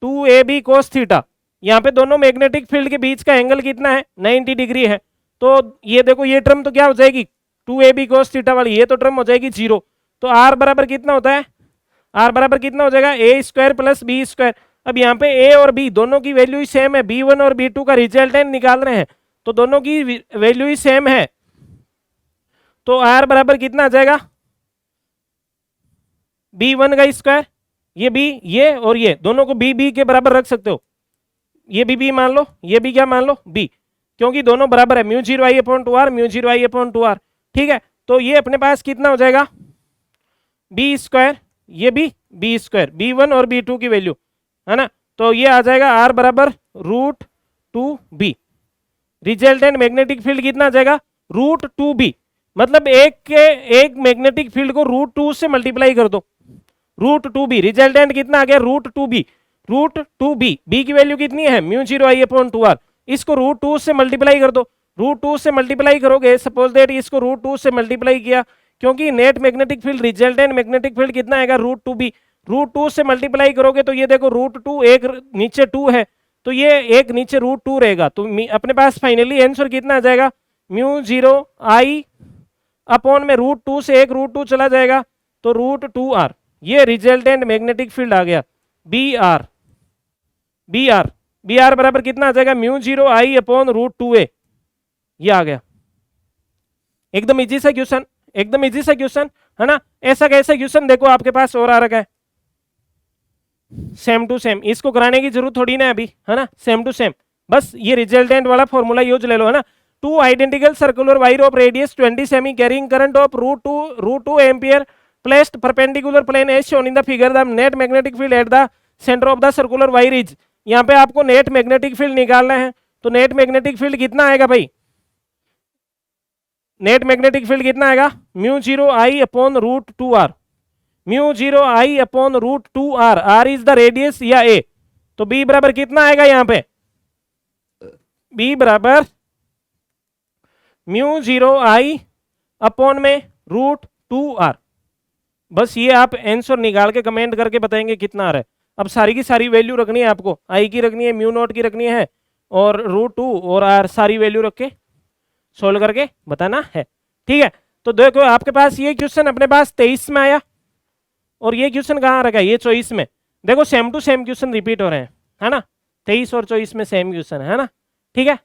2ab cos theta. यहाँ पे दोनों मैग्नेटिक फील्ड के बीच का एंगल कितना है 90 डिग्री है। तो ये देखो ये टर्म तो क्या हो जाएगी 2ab cos थीटा वाली, ये तो टर्म हो जाएगी 0। तो r बराबर कितना होता है, r बराबर कितना हो जाएगा a square plus b square. अब यहाँ पे a और b दोनों की वैल्यू ही सेम है, b1 और b2 का रिजल्टेंट निकाल रहे हैं, तो दोनों की वैल्यू ही सेम है। तो r बराबर कितना आ जाएगा, b1 का स्क्वायर, ये b, ये और ये दोनों को b के बराबर रख सकते हो, ये b मान लो, ये भी क्या मान लो b, क्योंकि दोनों बराबर है, mu 0 I upon 2r, mu 0 I upon 2r, ठीक है। तो ये अपने पास कितना हो जाएगा b स्क्वायर, ये भी b स्क्वायर, b1 और b2 की वैल्यू, है ना। तो ये आ जाएगा r बराबर √2b। रिजल्टेंट मैग्नेटिक फील्ड कितना आ जाएगा √2b। मतलब एक मैग्नेटिक फील्ड को √2 से मल्टीप्लाई कर दो, √2b, रिजल्टेंट कितना आ गया √2b, √2b, b की वैल्यू कितनी है μ0I/2r, इसको √2 से मल्टीप्लाई कर दो, √2 से मल्टीप्लाई करोगे, सपोज दैट इसको √2 से मल्टीप्लाई किया, क्योंकि net magnetic field resultant magnetic field कितना आएगा √2b, √2 से मल्टीप्लाई करोगे तो ये देखो √2 एक नीचे 2 है, तो ये एक नीचे √2 रहेगा, तो अपने पास फाइनली आंसर कितना आ जाएगा μ0I अपॉन में √2 से एक √2 चला जाएगा तो √2r, ये रिजल्टेंट मैग्नेटिक फील्ड आ गया br बराबर कितना आ जाएगा μ0I अपॉन √2a, ये आ गया। एकदम इजी सा क्वेश्चन, एकदम इजी सा क्वेश्चन है ना। ऐसा कैसा क्वेश्चन देखो आपके पास और आ रखा है सेम टू सेम, इसको कराने की जरूरत थोड़ी ना अभी, है ना, सेम टू सेम, बस ये रिजल्टेंट वाला फॉर्मूला यूज ले लो, है ना। Two identical circular wire of radius 20 semi carrying current of √2 ampere placed perpendicular plane as shown in the figure, the net magnetic field at the centre of the circular wire is, यहाँ पे आपको net magnetic field निकालना है, तो net magnetic field कितना आएगा भाई, net magnetic field कितना आएगा μ0I upon √2r, μ0I upon √2r, r is the radius या a, तो b बराबर कितना आएगा यहाँ पे, b बराबर μ0I अपॉन में √2r, बस ये आप आंसर निकाल के कमेंट करके बताएंगे कितना आ रहा है। अब सारी की सारी वैल्यू रखनी है आपको, i की रखनी है, μ0 की रखनी है और √2 और r सारी वैल्यू रख के सोल्व करके बताना है, ठीक है। तो देखो आपके पास ये क्वेश्चन अपने पास 23 में आया और ये क्वेश्चन कहाँ रखा है, ये 24 में, देखो same to same question repeat हो रहे हैं, है ना, 23 और 24 में सेम क्वेश्चन है ना, ठीक है।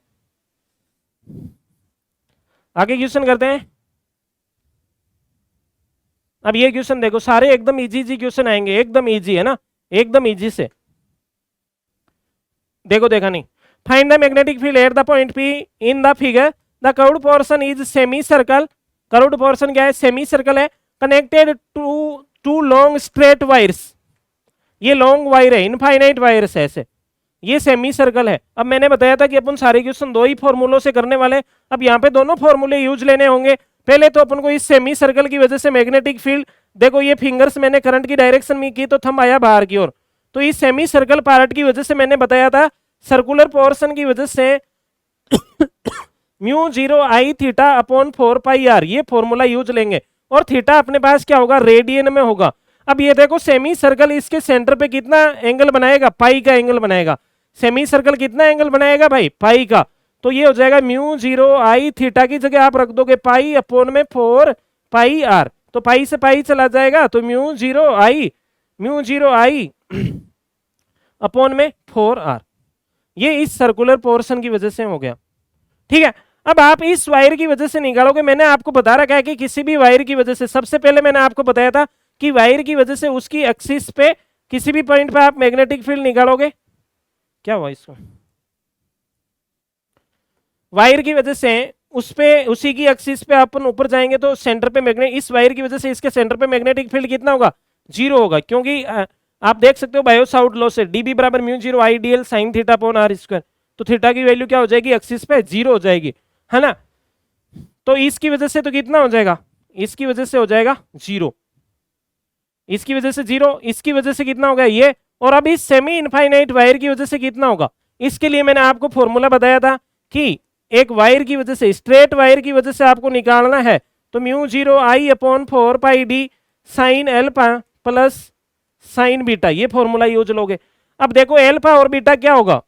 आगे क्वेश्चन करते हैं। अब ये क्वेश्चन देखो सारे एकदम इजी क्वेश्चन आएंगे, एकदम इजी है ना, एकदम इजी से देखो, देखा नहीं। Find the magnetic field at the point P in the figure, the curved portion is semi circle, curved portion क्या है, सेमी सर्कल है, connected to long straight wires, ये लॉन्ग वायर है, इनफाइनाइट वायर्स है ऐसे, ये सेमी सर्कल है। अब मैंने बताया था कि अपन सारे क्वेश्चन दो ही फॉर्मूलों से करने वाले, अब यहाँ पे दोनों फॉर्मूले यूज लेने होंगे। पहले तो अपन को इस सेमी सर्कल की वजह से मैग्नेटिक फील्ड, देखो ये फिंगर्स मैंने करंट की डायरेक्शन में की तो थंब आया बाहर की ओर, तो इस सेमी सर्कल पार्ट की वजह से मैंने बताया था सर्कुलर पोर्शन की वजह से μ0I थीटा अपॉन 4πr, ये फॉर्मूला यूज लेंगे, और थीटा अपने पास क्या होगा रेडियन में होगा। अब ये देखो सेमी सर्कल इसके सेंटर पे कितना एंगल बनाएगा, पाई का एंगल बनाएगा, सेमी सर्कल कितना एंगल बनाएगा भाई, पाई का, तो ये हो जाएगा μ0I थीटा की जगह आप रख दोगे पाई अपॉन में 4πr, तो पाई से पाई चला जाएगा, तो μ0I अपॉन में 4r, ये इस सर्कुलर पोर्शन की वजह से हो गया, ठीक है। अब आप इस वायर की वजह से निकालोगे, मैंने आपको बता रखा है कि किसी भी वायर की वजह से, सबसे पहले मैंने आपको बताया था कि वायर की वजह से उसकी एक्सिस पे किसी भी पॉइंट पे आप मैग्नेटिक फील्ड निकालोगे, क्या हुआ इसको, वायर की वजह से उस पे उसी की एक्सिस पे अपन ऊपर जाएंगे तो सेंटर पे मैग्नेट, इस वायर की वजह से इसके सेंटर पे मैग्नेटिक फील्ड कितना होगा, 0 होगा, क्योंकि आप देख सकते हो बायो साउट लॉ से dB बराबर μ0I dl sin theta upon r square, तो थीटा की वैल्यू क्या हो जाएगी, एक्सिस पे 0 हो जाएगी, है ना। तो इसकी वजह से तो कितना हो जाएगा, इसकी वजह से हो जाएगा 0, इसकी वजह से 0, इसकी वजह से कितना होगा ये, और अब इस सेमी इनफाइनाइट वायर की वजह से कितना होगा, इसके लिए मैंने आपको फॉर्मूला बताया था कि एक वायर की वजह से, स्ट्रेट वायर की वजह से आपको निकालना है, तो μ0I upon 4πd sign alpha plus sine beta, ये फॉर्मूला यूज लोगे। अब देखो एल्फा और बीटा क्या होगा,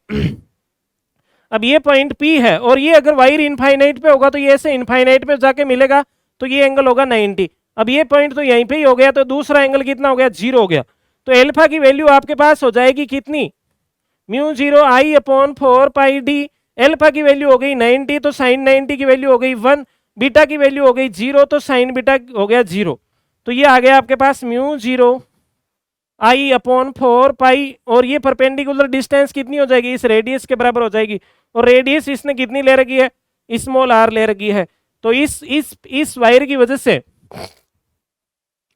अब ये पॉइंट P है और ये अगर वायर इनफाइनाइट पे होगा तो ये ऐसे इनफाइनाइट पे जाके मिलेगा, तो ये एंगल होगा 90, अब ये पॉइंट तो यहीं पे ही हो गया, तो दूसरा एंगल कितना हो गया, 0 हो गया, तो एल्फा की वैल्यू आपके पास हो जाएगी कितनी, μ0I अपॉन 4πd, एल्फा की वैल्यू हो गई 90, तो साइन 90 की वैल्यू हो गई 1, बीटा की वैल्यू हो गई 0, तो साइन बीटा हो गया 0, तो ये आ गया आपके पास μ0I अपॉन 4π, और ये परपेंडिकुलर डिस्टेंस कितनी हो जाएगी, इस रेडियस के बराबर हो जाएगी, और रेडियस इसने कितनी ले रखी है, स्मॉल r ले रखी है, तो इस वायर की वजह से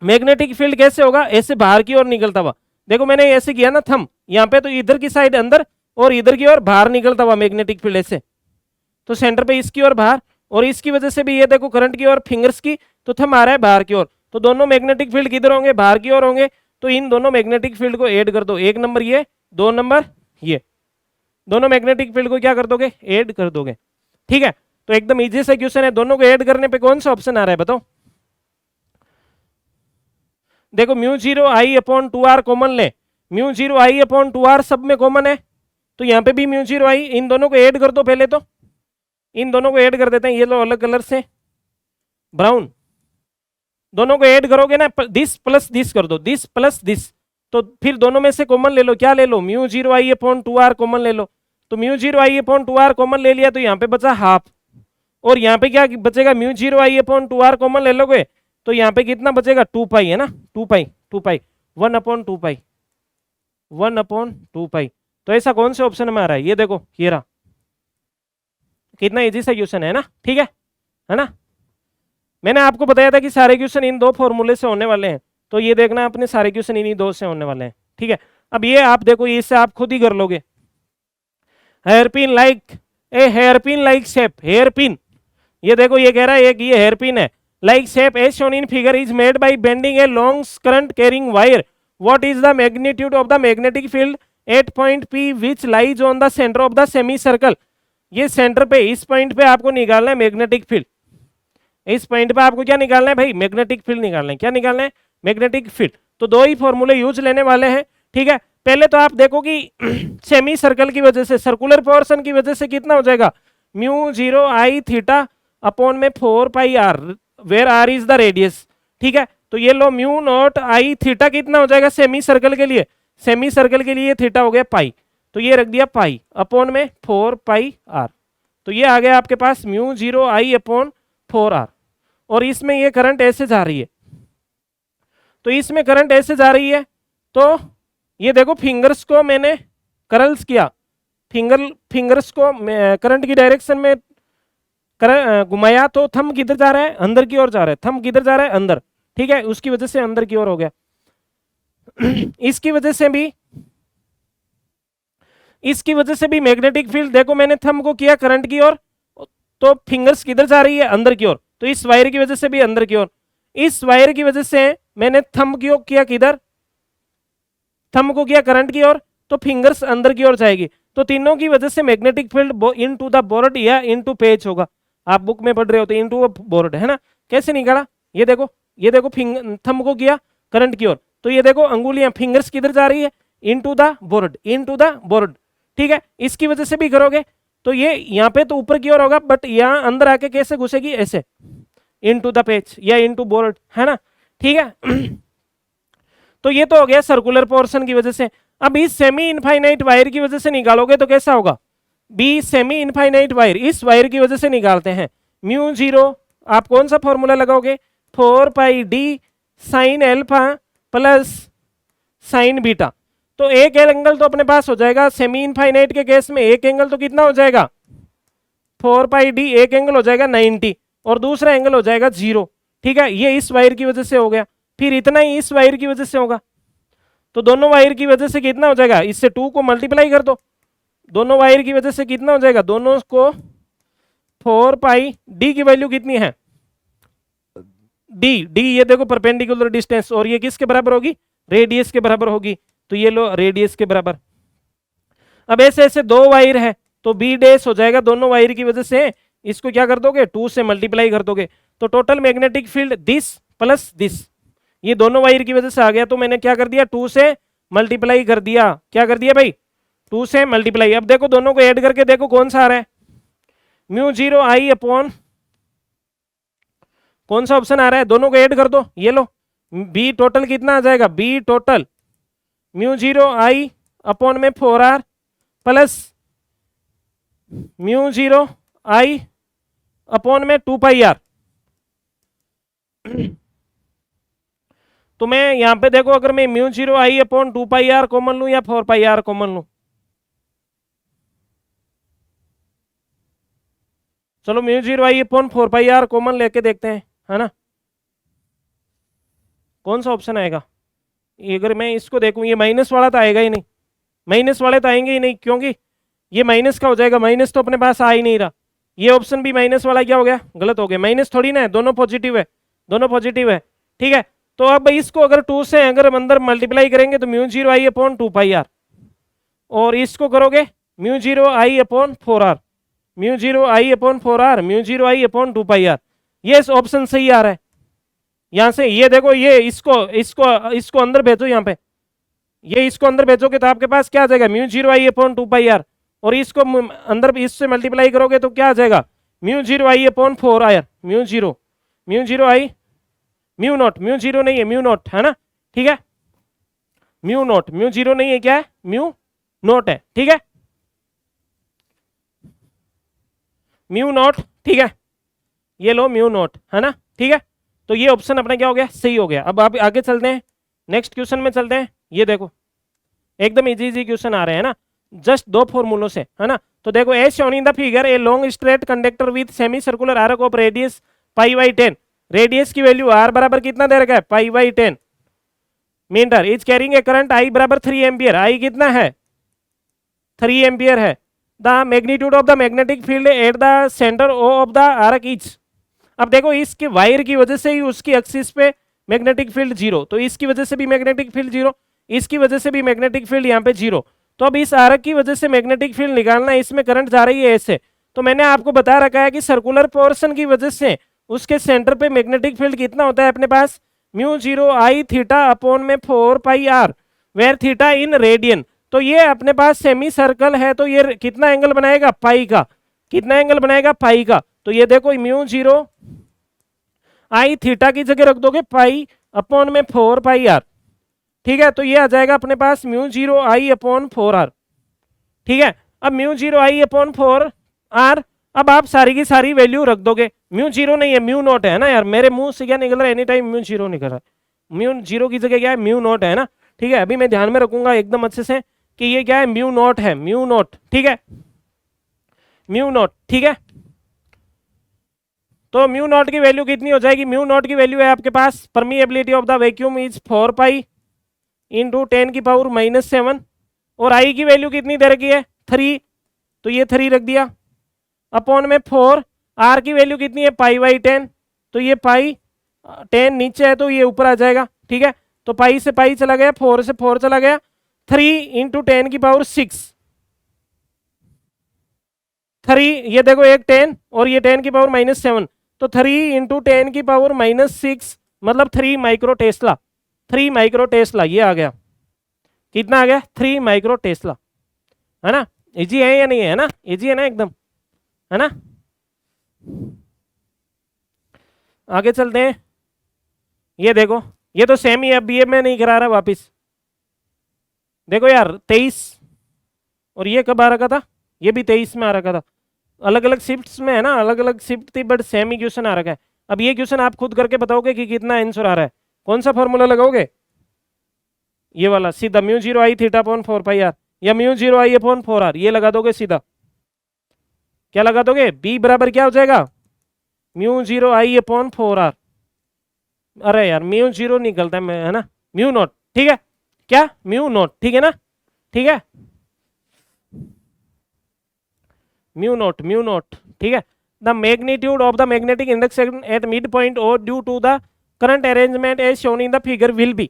मैग्नेटिक फील्ड कैसे होगा, ऐसे बाहर की ओर निकलता हुआ, देखो मैंने ऐसे किया ना थंब यहाँ पे, तो इधर की साइड अंदर और इधर की ओर बाहर निकलता हुआ मैग्नेटिक फील्ड ऐसे, तो सेंटर पे इसकी ओर बाहर, और इसकी वजह से भी ये देखो करंट की ओर फिंगर्स की, तो थंब आ रहा है बाहर की ओर, तो दोनों मैग्नेटिक फील्ड किधर होंगे, बाहर की ओर होंगे। तो इन दोनों मैग्नेटिक फील्ड को ऐड कर दो, एक नंबर ये, दो नंबर ये, दोनों मैग्नेटिक फील्ड को क्या कर दोगे, ऐड कर दोगे। ठीक है, तो एकदम इजी सा क्वेश्चन है। दोनों को ऐड करने पे कौन सा ऑप्शन आ रहा है बताओ। देखो mu zero I upon two are common ले, mu zero I upon two R सब में कॉमन है, तो यहाँ पे भी म्यू जीरो आई, इन दोनों को ऐड कर दो पहले, तो इन दोनों को ऐड कर देते हैं, ये लो अलग कलर से ब्राउन, दोनों को ऐड करोगे ना, दिस प्लस दिस कर दो, दिस प्लस दिस, तो फिर दोनों में से कॉमन ले लो, क्या ले लो, mu zero I upon two are common ले लो, तो mu zero I upon two are common ले लिया, तो यहाँ पे बचा हाफ, और यहाँ पे क्या बचेगा, mu zero I upon two are common ले लोगे, तो यहाँ पे कितना बचेगा, टू पाई है ना, two pi one upon two pi, one upon two pi. तो ऐसा कौन से ऑप्शन में आ रहा है, ये देखो ये रहा, कितना इजी सा क्वेश्चन है ना, ठीक है ना। मैंने आपको बताया था कि सारे क्वेश्चन इन दो फॉर्मूले से होने वाले हैं, तो ये देखना अपने सारे क्वेश्चन इन्हीं दो से होने वाले हैं, ठीक है। अब ये आप देखो, इससे आप खुद ही कर लोगे। Hairpin like a hairpin like shape, hairpin, ये देखो ये कह रहा है एक ये हेयरपिन है, like shape as shown in figure is made by bending a long current carrying wire, what is the magnitude of the magnetic field at point P which lies on the centre of the semi circle. ये centre पे, इस point पे आपको निकालना है magnetic field, इस point पे आपको क्या निकालना है भाई, मैग्नेटिक फील्ड निकालना है, क्या निकालना है, मैग्नेटिक फील्ड। तो दो ही फॉर्मूले यूज लेने वाले हैं, ठीक है। पहले तो आप देखो कि सेमी सर्कल की वजह से, सर्कुलर पोर्शन की वजह से कितना हो जाएगा, mu zero I theta upon में four pi are, where r is the radius, ठीक है। तो ये लो म्यू नॉट आई थीटा कितना हो जाएगा सेमी सर्कल के लिए, सेमी सर्कल के लिए थीटा हो गया पाई, तो ये रख दिया पाई अपॉन में फोर पाई आर, तो ये आ गया आपके पास mu zero I upon four R. और इसमें ये करंट ऐसे जा रही है, तो इसमें करंट ऐसे जा रही है, तो ये देखो फिंगर्स को मैंने करल्स किया, फिंगर्स को करंट की डायरेक्शन में घुमाया, तो थंब किधर जा रहा है, अंदर की ओर जा रहा है, थंब किधर जा रहा है, अंदर, ठीक है, उसकी वजह से अंदर की ओर हो गया। इसकी वजह से भी मैग्नेटिक फील्ड, देखो मैंने थंब को किया करंट की ओर, तो फिंगर्स किधर जा रही है, अंदर की ओर, तो इस वायर की वजह से भी अंदर की ओर, इस वायर की वजह से मैंने थंब की ओर किया किधर, थंब को किया करंट की ओर, तो फिंगर्स अंदर की ओर जाएगी, तो तीनों की वजह से magnetic field into the board या इनटू पेज होगा, आप बुक में पढ़ रहे हो तो इनटू बोर्ड है ना। कैसे निकाला, ये देखो थंब को किया करंट की ओर, तो ये देखो अंगुलियां फिंगर्स किधर जा रही है, इनटू द बोर्ड, ठीक है। इसकी वजह से भी करोगे तो ये यहाँ पे तो ऊपर की ओर होगा, बट यहाँ अंदर आके कैसे घुसेगी, ऐसे इनटू द पेज या इनटू बोर्ड, है ना, ठीक है। तो ये तो हो गया सर्कुलर पोर्शन की वजह से। अब इस सेमी इनफाइनाइट वायर की वजह से निकालोगे तो कैसा होगा, बी सेमी इनफाइनाइट वायर, इस वायर की वजह से निकालते हैं, म्यू जीरो आप कौन सा फॉर्मूला लगाओगे, four pi D sine alpha plus sine beta, तो एक एंगल तो अपने पास हो जाएगा, सेमी इनफाइनाइट के केस में एक एंगल तो कितना हो जाएगा, फोर पाई डी, एक एंगल हो जाएगा 90 और दूसरा एंगल हो जाएगा 0, ठीक है। ये इस वायर की वजह से हो गया, फिर इतना ही इस वायर की वजह से होगा, तो दोनों वायर की वजह से कितना हो जाएगा, इससे 2 को मल्टीप्लाई कर दो, दोनों वायर की वजह से कितना हो जाएगा, दोनों को 4 पाई डी की वैल्यू कितनी है, डी ये देखो परपेंडिकुलर डिस्टेंस, और ये किसके बराबर होगी, रेडियस के बराबर होगी, तो ये लो रेडियस के बराबर। अब ऐसे ऐसे दो वायर है, तो बी डैश हो जाएगा, दोनों वायर की वजह से इसको क्या कर दोगे, 2 से मल्टीप्लाई कर दोगे, तो total magnetic field this plus this, ये दोनों वायर की वजह से आ गया, तो मैंने क्या कर दिया, 2 से मल्टीप्लाई कर दिया, क्या कर दिया भाई, 2 से मल्टीप्लाई। अब देखो दोनों को ऐड करके देखो कौन सा आ रहा है, म्यू जीरो आई अपॉन कौन सा ऑप्शन आ रहा है, दोनों को ऐड कर दो, ये लो बी टोटल कितना आ जाएगा, B total mu zero I upon में 4r plus mu zero I upon में 2 पाई आर। तो मैं यहां पे देखो, अगर मैं mu zero I upon 2 pi are common लू या 4 पाई आर कॉमन लू, चलो mu zero I upon 4 pi are common लेके देखते हैं, है ना, कौन सा ऑप्शन आएगा। अगर मैं इसको देखूं, ये माइनस वाला तो आएगा ही नहीं, माइनस वाले तो आएंगे ही नहीं, क्योंकि ये माइनस का हो जाएगा, माइनस तो अपने पास आ ही नहीं रहा, ये ऑप्शन भी माइनस वाला क्या हो गया, गलत हो गया, माइनस थोड़ी ना है, दोनों पॉजिटिव है, दोनों पॉजिटिव है, ठीक है। तो अब इसको अगर 2 से अगर अंदर मल्टीप्लाई करेंगे तो mu zero I upon 2 pi are, और इसको करोगे mu zero I upon 4 r, mu zero I upon 4 r, mu zero I upon 2 pi r. ये ऑप्शन सही आ रहा है यहां से। ये देखो, ये इसको इसको इसको अंदर भेजो यहाँ पे, ये इसको अंदर भेजोगे तो आपके पास क्या आ जाएगा, mu zero I upon 2 pi are, और इसको अंदर इससे मल्टीप्लाई करोगे तो क्या आ जाएगा, mu zero I upon 4 r, mu zero I, mu not, mu zero नहीं है, म्यू नॉट है ना, ठीक है, म्यू नॉट, म्यू जीरो नहीं है, क्या है, म्यू नॉट है, ठीक है, म्यू नॉट, ठीक है, ये लो म्यू नॉट है ना, ठीक है। तो ये ऑप्शन अपना क्या हो गया, सही हो गया। अब आप आगे चलते हैं, नेक्स्ट क्वेश्चन में चलते हैं। ये देखो एकदम इजी इजी क्वेश्चन आ रहे हैं ना, जस्ट 2 फॉर्मूलों से, है ना। तो देखो, as shown in the figure a long straight conductor with semi circular arc of radius pi by 10, radius की वैल्यू आर बराबर कितना दे रखा है, pi by 10 metre, is carrying a current I बराबर 3 एम्पियर, आई कितना है, 3 एम्पियर है। The magnitude of the magnetic field at the centre of the arc is, अब देखो इसके वायर की वजह से ही उसकी एक्सिस पे मैग्नेटिक फील्ड 0, तो इसकी वजह से भी मैग्नेटिक फील्ड 0, इसकी वजह से भी मैग्नेटिक फील्ड यहाँ पे 0। तो अब इस आर्क की वजह से मैग्नेटिक फील्ड निकालना, इसमें करंट जा रही है ऐसे। तो मैंने आपको बता रखा है कि सर्कुलर पोर्शन की वजह से उसके सेंटर पे मैग्नेटिक फील्ड कितना होता है अपने पास, mu zero I theta upon में 4 pi are, where theta in radian. तो ये अपने पास सेमी सर्कल है, तो ये कितना एंगल बनाएगा, पाई का, कितना एंगल बनाएगा, पाई का। तो ये देखो म्यू जीरो आई थीटा की जगह रख दोगे पाई अपॉन में 4 पाई आर, ठीक है। तो ये आ जाएगा अपने पास mu zero I upon 4 R, ठीक है। अब mu zero I upon 4 R, अब आप सारी की सारी वैल्यू रख दोगे, म्यू जीरो नहीं है, म्यू नॉट है ना यार, मेरे मुंह से क्या निकल रहा है, एनी टाइम म्यू जीरो निकल रहा है, म्यू जीरो की जगह क्या है, म्यू नॉट है ना, ठीक है। अभी मैं ध्यान में रखूंगा एकदम अच्छे से कि ये क्या है, म्यू नॉट है, म्यू नॉट, ठीक है, म्यू नॉट, ठीक है। तो म्यू नॉट की वैल्यू कितनी हो जाएगी, म्यू नॉट की वैल्यू है आपके पास, permeability of the vacuum is 4 pi into 10 की पावर -7, और आई की वैल्यू कितनी दे रखी है, 3, तो ये 3 रख दिया, अपॉन में 4, आर की वैल्यू कितनी है, पाई बाई 10, तो ये पाई 10 नीचे है तो ये ऊपर आ जाएगा, ठीक है। तो पाई से पाई चला गया, 4 से 4 चला गया, 3 इंटू 10 की पावर 6, 3, ये देखो एक 10 और ये 10 की पावर -7, तो 3 इंटू 10 की पावर -6 मतलब 3 माइक्रो टेस्ला, 3 माइक्रो टेस्ला ये आ गया, कितना आ गया, 3 माइक्रो टेस्ला, है ना। इजी है या नहीं है ना, इजी है ना एकदम, है ना। आगे चलते हैं, ये देखो, ये तो सेम ही है, अब ये मैं नहीं करा रहा वापिस, देखो यार 23, और ये कब आ रखा था, ये भी 23 में आ रखा था, अलग अलग शिफ्ट्स में है ना, अलग अलग शिफ्ट थी बट सेम ही क्वेश्चन आ रखा है। अब ये क्वेश्चन आप खुद करके बताओगे कि कितना आंसर आ रहा है, कौन सा फॉर्मूला लगाओगे, ये वाला सीधा mu zero I theta upon 4 pi R, या mu zero I upon 4 R, ये लगा दोगे सीधा, क्या लगा दोगे, बी बराबर क्या हो जाएगा, mu zero I upon 4 r, अरे यार म्यू जीरो निकलता है ना, म्यू नॉट, ठीक है, क्या म्यू नॉट, ठीक है ना, ठीक है, म्यू नॉट, ठीक है। The magnitude of the magnetic induction at mid point और due to the current arrangement as shown in the figure will be,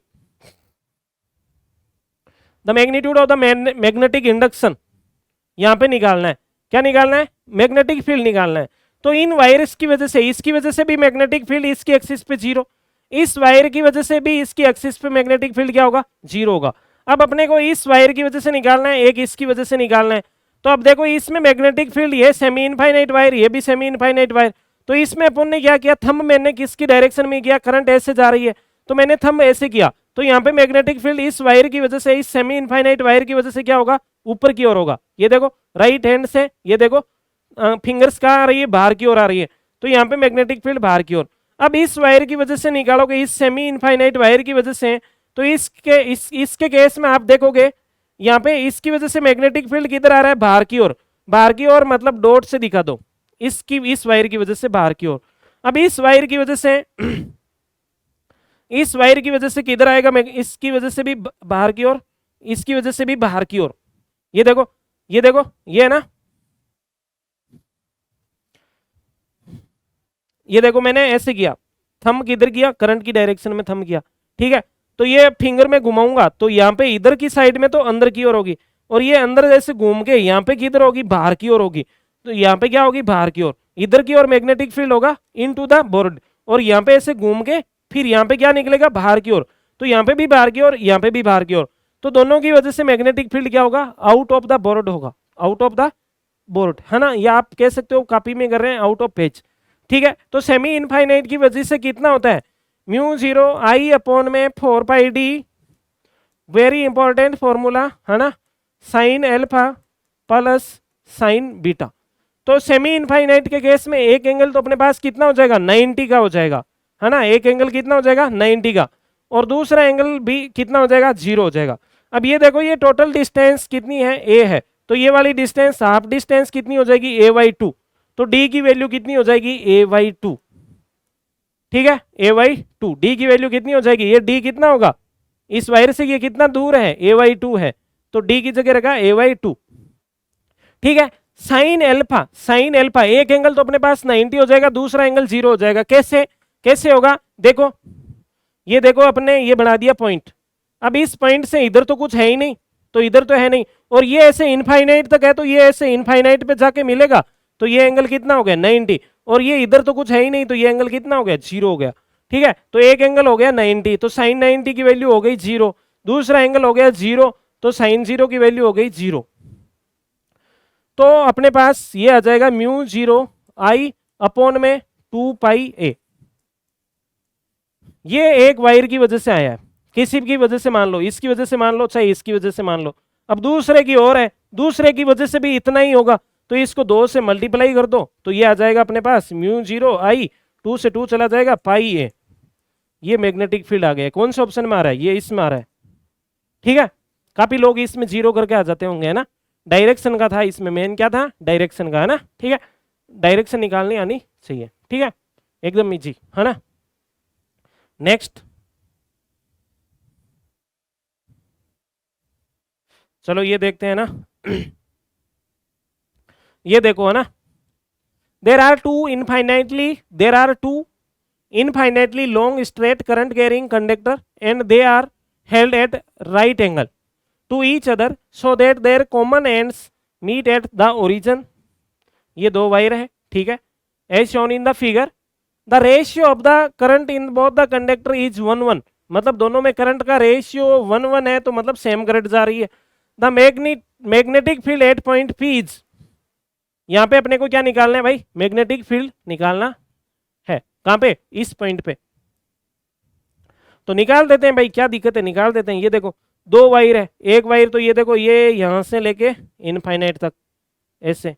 the magnitude of the magnetic induction यहां पे निकालना है, क्या निकालना है, मैग्नेटिक फील्ड निकालना है। तो इन वायर्स की वजह से, इसकी वजह से भी मैग्नेटिक फील्ड इसकी एक्सिस पे 0, इस वायर की वजह से भी इसकी एक्सिस पे मैग्नेटिक फील्ड क्या होगा, 0 होगा। अब अपने को इस वायर की वजह से निकालना है, एक इसकी वजह से निकालना है। तो अब देखो इसमें मैग्नेटिक फील्ड, ये सेमी इनफाइनाइट वायर, ये भी सेमी इनफाइनाइट वायर, तो इसमें अपन ने क्या किया, थंब मैंने किसकी डायरेक्शन में किया, करंट ऐसे जा रही है तो मैंने थंब ऐसे किया, तो यहाँ पे मैग्नेटिक फील्ड इस वायर की वजह से, इस सेमी इनफाइनाइट वायर की वजह से क्या होगा, ऊपर की ओर होगा। ये देखो राइट हैंड से, ये देखो फिंगर्स कहाँ आ रही है, बाहर की ओर आ रही है, तो यहाँ पे मैग्नेटिक फील्ड बाहर की ओर। अब इस वायर की वजह से निकालोगे, इस सेमी इनफाइनाइट वायर की वजह से, तो इसके केस में आप देखोगे यहाँ पे इसकी वजह से मैग्नेटिक फील्ड किधर आ रहा है, बाहर की ओर, बाहर की ओर मतलब डॉट से दिखा दो, इसकी इस वायर की वजह से बाहर की ओर। अब इस वायर की वजह से इस वायर की वजह से किधर आएगा, इसकी वजह से भी बाहर की ओर, इसकी वजह से भी बाहर की ओर। ये देखो, ये देखो, ये है ना, ये देखो मैंने ऐसे किया, थंब किधर किया, करंट की डायरेक्शन में थंब किया, ठीक है। तो ये फिंगर में घुमाऊंगा तो यहाँ पे इधर की साइड में तो अंदर की ओर होगी, और ये अंदर जैसे घूम के यहाँ पे किधर होगी, बाहर की ओर होगी। तो यहाँ पे क्या होगी, बाहर की ओर, इधर की ओर मैग्नेटिक फील्ड होगा इनटू द बोर्ड, और यहाँ पे ऐसे घूम के फिर यहाँ पे क्या निकलेगा, बाहर की ओर। तो यहाँ पे भी बाहर की ओर, यहाँ पे भी बाहर की ओर, तो दोनों की वजह से मैग्नेटिक फील्ड क्या होगा, आउट ऑफ द बोर्ड होगा, आउट ऑफ द बोर्ड, है ना। या आप कह सकते हो कॉपी में कर रहे हैं आउट ऑफ पेज, ठीक है। तो सेमी इनफाइनाइट की वजह से कितना होता है, म्यू जीरो आई अपॉन में 4 pi D, very important formula, है ना, sign alpha plus sine beta. तो सेमी इनफाइनाइट के केस में एक एंगल तो अपने पास कितना हो जाएगा, 90 का हो जाएगा, है ना, एक एंगल कितना हो जाएगा, 90 का, और दूसरा एंगल भी कितना हो जाएगा, 0 हो जाएगा। अब ये देखो ये टोटल डिस्टेंस कितनी है, a है, तो ये वाली डिस्टेंस हाफ डिस्टेंस कितनी हो जाएगी, a/2, तो d की वैल्यू कितनी हो जाएगी, a/2, ठीक है, a/2, d की वैल्यू कितनी हो जाएगी, ये d कितना होगा, इस वायर से ये कितना दूर है, a/2 है, तो d की जगह रखा a/2, ठीक है। साइन एल्फा, साइन एल्फा, एक एंगल तो अपने पास 90 हो जाएगा, दूसरा एंगल 0 हो जाएगा, कैसे कैसे होगा, देखो ये देखो अपने ये बना दिया पॉइंट, अब इस पॉइंट से इधर तो कुछ है ही नहीं, तो इधर तो है नहीं, और ये ऐसे इनफाइनाइट तक है, तो ये ऐसे इनफाइनाइट पे जाके मिलेगा, तो ये एंगल कितना हो गया, 90, और ये इधर तो कुछ है ही नहीं, तो ये एंगल कितना हो गया, 0 हो गया, ठीक है। तो एक एंगल हो गया 90, तो साइन 90 की वैल्यू हो गई 0, दूसरा एंगल हो गया 0, तो साइन 0 की वैल्यू हो गई 0। तो अपने पास ये आ जाएगा म्यू जीरो आई अपॉन में 2 पाई ए। ये एक वायर की वजह से आया है, किसी की वजह से मान लो, इसकी वजह से मान लो, चाहे इसकी वजह से मान लो, अब दूसरे की और है, दूसरे की वजह से भी इतना ही होगा, तो इसको 2 से मल्टीप्लाई कर दो, तो ये आ जाएगा अपने पास म्यू जीरो आई, 2 से 2 चला जाएगा, पाई ए। ये मैग्नेटिक फील्ड आ गया, कौन से ऑप्शन में आ रहा है, ये इसमें आ रहा है, ठीक है। काफी लोग इसमें 0 करके आ जाते होंगे, है ना, डायरेक्शन का था इसमें, मेन क्या था, डायरेक्शन का, है ना, ठीक है, डायरेक्शन निकालनी आनी चाहिए, ठीक है, एकदम इजी, है ना। नेक्स्ट, चलो ये देखते हैं ना ये देखो, है ना, there are two infinitely long straight current carrying conductor and they are held at right angle to each other so that their common ends meet at the origin. ये दो वायर है, ठीक है, as shown in the figure, the ratio of the current in both the conductor is 1:1, मतलब दोनों में current का ratio 1:1 है, तो मतलब सेम करंट जा रही है। The magnetic field at point P is, यहाँ पे अपने को क्या निकालना है भाई, मैग्नेटिक फील्ड निकालना है, कहाँ पे, इस पॉइंट पे, तो निकाल देते हैं भाई, क्या दिक्कत है, निकाल देते हैं। ये देखो दो वायर है, एक वायर तो ये देखो ये यहां से लेके इनफाइनाइट तक ऐसे,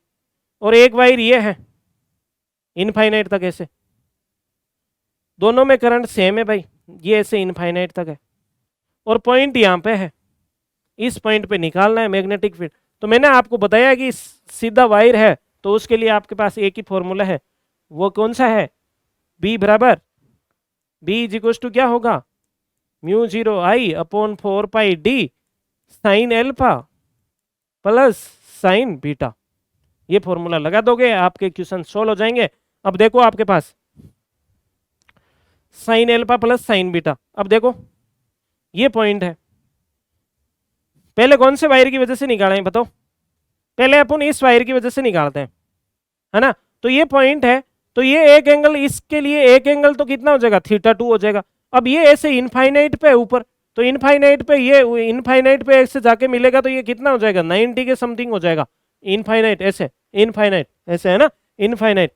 और एक वायर ये है इनफाइनाइट तक ऐसे, दोनों में करंट सेम है भाई, ये ऐसे इनफाइनाइट तक है, और पॉइंट यहाँ पे है, इस पॉइंट पे निकालना है मैग्नेटिक फील्ड। तो मैंने आपको बताया कि सीधा वायर है तो उसके लिए आपके पास एक ही फॉर्मूला है, वो कौन सा है, बी बराबर, बी इज इक्वल टू क्या होगा, mu zero I upon 4 pi D sine alpha plus sine beta. ये फॉर्मूला लगा दोगे आपके क्वेश्चन सोल्व हो जाएंगे। अब देखो आपके पास sine alpha plus sine beta, अब देखो ये पॉइंट है, पहले कौन से वायर की वजह से निकालें बताओ, पहले अपन इस वायर की वजह से निकालते हैं, है ना। तो ये पॉइंट है, तो ये एक एंगल, इसके लिए एक एंगल तो कितना हो जाएगा, θ2 हो जाएगा। अब ये ऐसे इनफाइनाइट पे ऊपर, तो इनफाइनाइट पे ये इनफाइनाइट पे ऐसे जाके मिलेगा, तो ये कितना हो जाएगा, 90 के समथिंग हो जाएगा, इनफाइनाइट ऐसे, इनफाइनाइट ऐसे, है ना, इनफाइनाइट,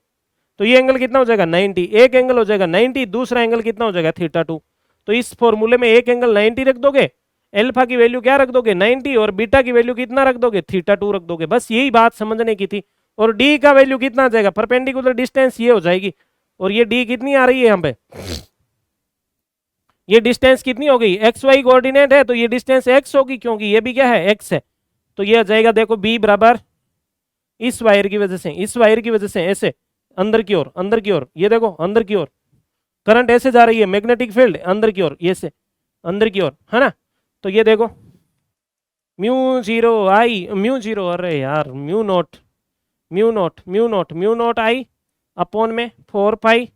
तो ये एंगल कितना हो जाएगा 90, एक एंगल हो जाएगा 90, दूसरा एंगल कितना हो जाएगा θ2। तो इस फॉर्मूले में एक एंगल 90 रख दोगे, एल्फा की वैल्यू क्या रख दोगे 90, और बीटा की वैल्यू कितना रख दोगे, θ2 रख दोगे, बस यही बात समझने की थी। और डी का वैल्यू कितना आ जाएगा, परपेंडिकुलर डिस्टेंस ये हो जाएगी, और ये डी कितनी आ रही है यहाँ पे, ये डिस्टेंस कितनी हो गई, एक्स वाई कोऑर्डिनेट है, तो ये डिस्टेंस एक्स होगी, क्योंकि ये भी क्या है, एक्स है, तो ये आ जाएगा देखो बी बराबर, इस वायर की वजह से, इस वायर की वजह से ऐसे अंदर की ओर, अंदर की ओर, ये देखो अंदर की ओर करंट ऐसे जा रही है, मैग्नेटिक फील्ड अंदर की ओर, ये से अंदर की ओर, है ना। तो ये देखो mu zero I, mu zero, अरे यार म्यू नॉट आई अपॉन में 4 पाई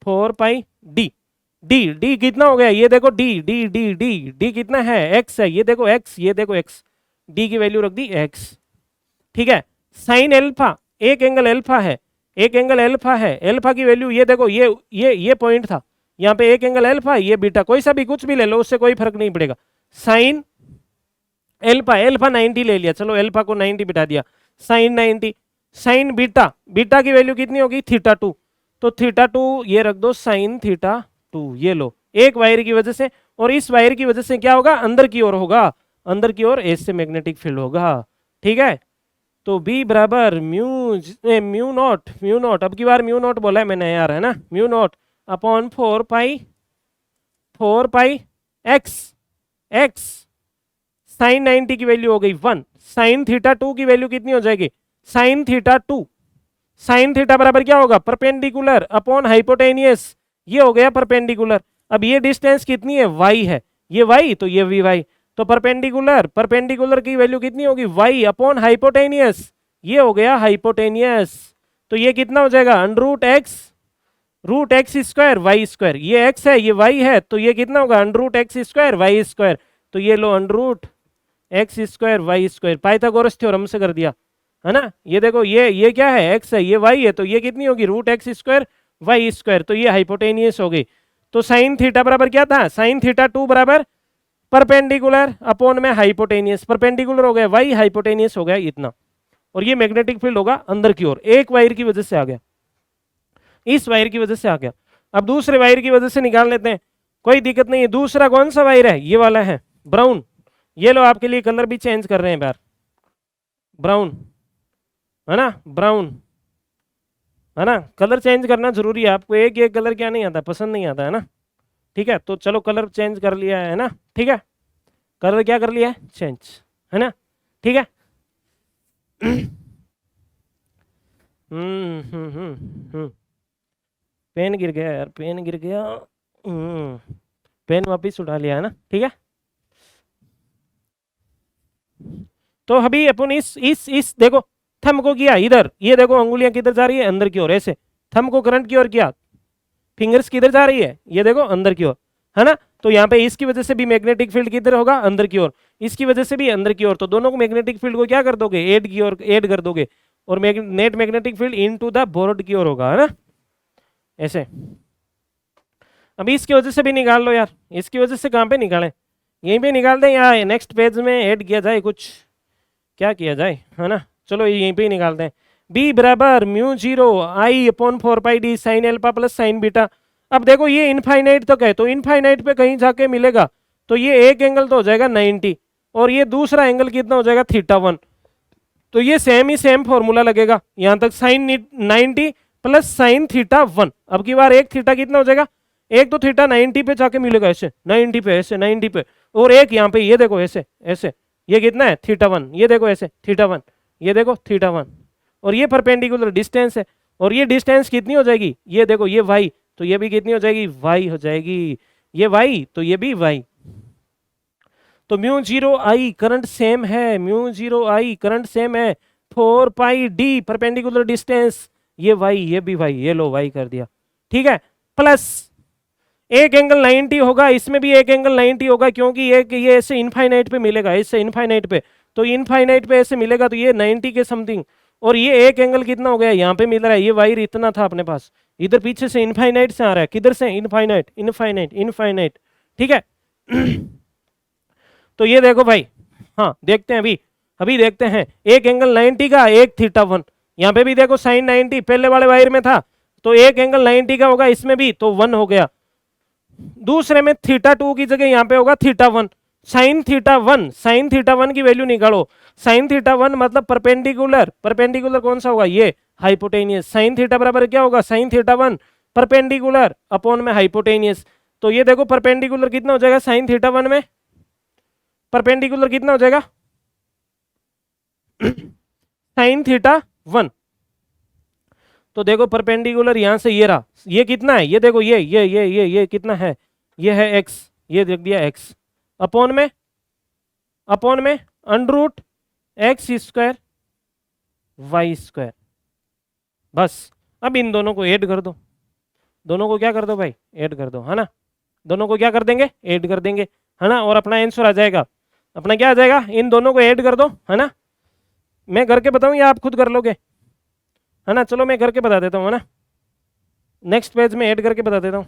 4 पाई डी। डी डी कितना हो गया, ये देखो D D D D D कितना है, एक्स है, ये देखो एक्स, ये देखो एक्स, डी की वैल्यू रख दी एक्स। ठीक है, साइन एल्फा, एक एंगल एल्फा है, एक एंगल एल्फा है, एल्फा की वैल्यू ये देखो, ये पॉइंट था, यहाँ पे एक एंगल एल्फा, ये बीटा, कोई सा भी कुछ भी ले लो, उससे कोई फर्क नहीं पड़ेगा। साइन एल्फा, एल्फा 90 ले लिया, चलो एल्फा को 90 बिठा दिया, साइन 90। साइन बीटा, बीटा की वैल्यू कितनी होगी, थीटा 2, तो थीटा 2 ये रख दो, साइन थीटा 2, ये लो, एक वायर की वजह से, और इस वायर की वजह से क्या होगा, अंदर की ओर होगा, अंदर की ओर ऐसे मैग्नेटिक फील्ड होगा। ठीक है, तो B बराबर म्यू नॉट, अब की बार म्यू नॉट बोला है मैंने यार, है ना, म्यू नॉट अपॉन 4 पाई एक्स, साइन 90 की वैल्यू हो गई 1, साइन थीटा 2 की वैल्यू कितनी हो जाएगी, साइन थीटा 2, साइन थीटा बराबर क्या होगा, परपेंडिकुलर अपॉन हाइपोटेनियस, ये हो गया परपेंडिकुलर। अब ये डिस्टेंस कितनी है, y है, ये y, तो ये वी वाई, तो परपेंडिकुलर की वैल्यू कितनी होगी, y अपॉन हाइपोटेनियस, ये हो गया हाइपोटेनियस, तो ये कितना हो जाएगा, root x square Y square, ये x है, ये y है, तो ये कितना होगा, under root x square Y square, तो ये लो under root x square Y square, Pythagoras theorem से कर दिया, है ना। ये देखो, ये क्या है, x है, ये y है, तो ये कितनी होगी, root x square Y square, तो ये हाइपोटेनियस हो गई। तो साइन थीटा बराबर क्या था, साइन थीटा 2 बराबर परपेंडिकुलर अपॉन में हाइपोटेनियस, परपेंडिकुलर हो गया y, हाइपोटेनियस हो गया इतना, और ये मैग्नेटिक फील्ड होगा अंदर की ओर, एक वायर की वजह से आ गया, इस वायर की वजह से आ गया। अब दूसरे वायर की वजह से निकाल लेते हैं, कोई दिक्कत नहीं है। दूसरा कौन सा वायर है, ये वाला है, ब्राउन, ये लो, आपके लिए कलर भी चेंज कर रहे हैं यार, ब्राउन, है ना, ब्राउन, है ना, कलर चेंज करना जरूरी है, आपको एक एक कलर क्या नहीं आता, पसंद नहीं आता, है ना। ठीक है, तो चलो कलर चेंज कर लिया है ना, ठीक है, कलर क्या कर लिया है, चेंज, है ना, ठीक है। पेन गिर गया यार, पेन गिर गया, पेन वापिस उठा लिया, है ना, ठीक है। तो अभी अपन इस देखो, थंब को किया इधर, ये देखो अंगुलियां किधर जा रही है, अंदर की ओर, ऐसे थंब को करंट की ओर किया, फिंगर्स किधर जा रही है, ये देखो अंदर की ओर, है ना। तो यहाँ पे इसकी वजह से भी मैग्नेटिक फील्ड किधर होगा, अंदर की ओर, इसकी वजह से भी अंदर की ओर, तो दोनों को मैग्नेटिक फील्ड को क्या कर दोगे, ऐड की ओर ऐड कर दोगे, और net magnetic field into the board की ओर होगा, है ना, ऐसे। अभी इसकी वजह से भी निकाल लो यार, इसकी वजह से कहाँ पे निकालें, यहीं पे निकाल दें या नेक्स्ट पेज में ऐड किया जाए, कुछ क्या किया जाए, है ना, चलो यहीं पे ही निकालते हैं। B बराबर mu 0 I upon 4 pi D sine alpha plus sine beta. अब देखो ये इनफाइनाइट तक है, तो इनफाइनाइट पे कहीं जाके मिलेगा, तो ये एक एंगल तो हो जाएगा 90, और ये दूसरा एंगल कितना हो जाएगा, थीटा 1, तो ये सेम फॉर्मूला लगेगा यहाँ तक, साइन 90 प्लस साइन थीटा 1। अब की बार एक थीटा कितना हो जाएगा, एक तो थीटा 90 पे जाके मिलेगा, ऐसे 90 पे, ऐसे 90 पे, और एक यहाँ पे, ये देखो ऐसे ऐसे, ये कितना है, थीटा 1, ये देखो ऐसे थीटा 1, ये देखो थीटा 1, और ये परपेंडिकुलर डिस्टेंस है, और ये डिस्टेंस कितनी हो जाएगी, ये देखो ये y, तो ये भी कितनी हो जाएगी, y हो जाएगी, ये y, तो ये भी y। तो म्यू 0 आई करंट सेम है, म्यू 0 आई करंट सेम है, 4 पाई डी परपेंडिकुलर डिस्टेंस, ये y, ये भी y, ये लो y कर दिया, ठीक है। प्लस एक एंगल 90 होगा, इसमें भी एक एंगल 90 होगा, क्योंकि एक ये ऐसे इनफाइनाइट पे मिलेगा, इससे इनफाइनाइट पे, तो इनफाइनाइट पे ऐसे मिलेगा, तो ये 90 के समथिंग, और ये एक एंगल कितना हो गया, यहाँ पे मिल रहा है, ये वायर इतना था अपने पास, इधर पीछे से इनफाइनाइट से आ रहा है, किधर से, इनफाइनाइट इनफाइनाइट इनफाइनाइट, ठीक है। तो ये देखो भाई, हाँ देखते हैं, अभी देखते हैं, एक एंगल 90 का, एक थीटा 1, यहाँ पे भी देखो साइन 90 पहले वाले वायर में था, तो एक एंगल 90 का होगा इसमें भी, तो 1 हो गया। दूसरे में थीटा 2 की जगह यहाँ पे होगा theta 1, sine theta 1, sine theta 1 की वैल्यू निकालो, साइन थीटा 1 मतलब परपेंडिकुलर, परपेंडिकुलर कौन सा होगा, ये हाइपोटेनियस, साइन थीटा बराबर क्या होगा, साइन थीटा 1 परपेंडिकुलर अपॉन में हाइपोटेनियस, तो ये देखो परपेंडिकुलर कितना हो जाएगा, साइन थीटा 1 में परपेंडिकुलर कितना हो जाएगा, साइन थीटा 1, तो देखो परपेंडिकुलर यहां से ये रहा, ये कितना है, ये देखो ये कितना है, ये है x, ये देख दिया x, अपॉन में under root x square Y square, बस। अब इन दोनों को ऐड कर दो, दोनों को क्या कर दो भाई, ऐड कर दो, है ना। दोनों को क्या कर देंगे, ऐड कर देंगे, है ना। और अपना आंसर आ जाएगा, अपना क्या आ जाएगा, इन दोनों को ऐड कर दो, है ना। मैं करके बताऊं या आप खुद कर लोगे, है ना। चलो मैं करके बता देता हूँ, है ना। नेक्स्ट पेज में ऐड करके बता देता हूँ।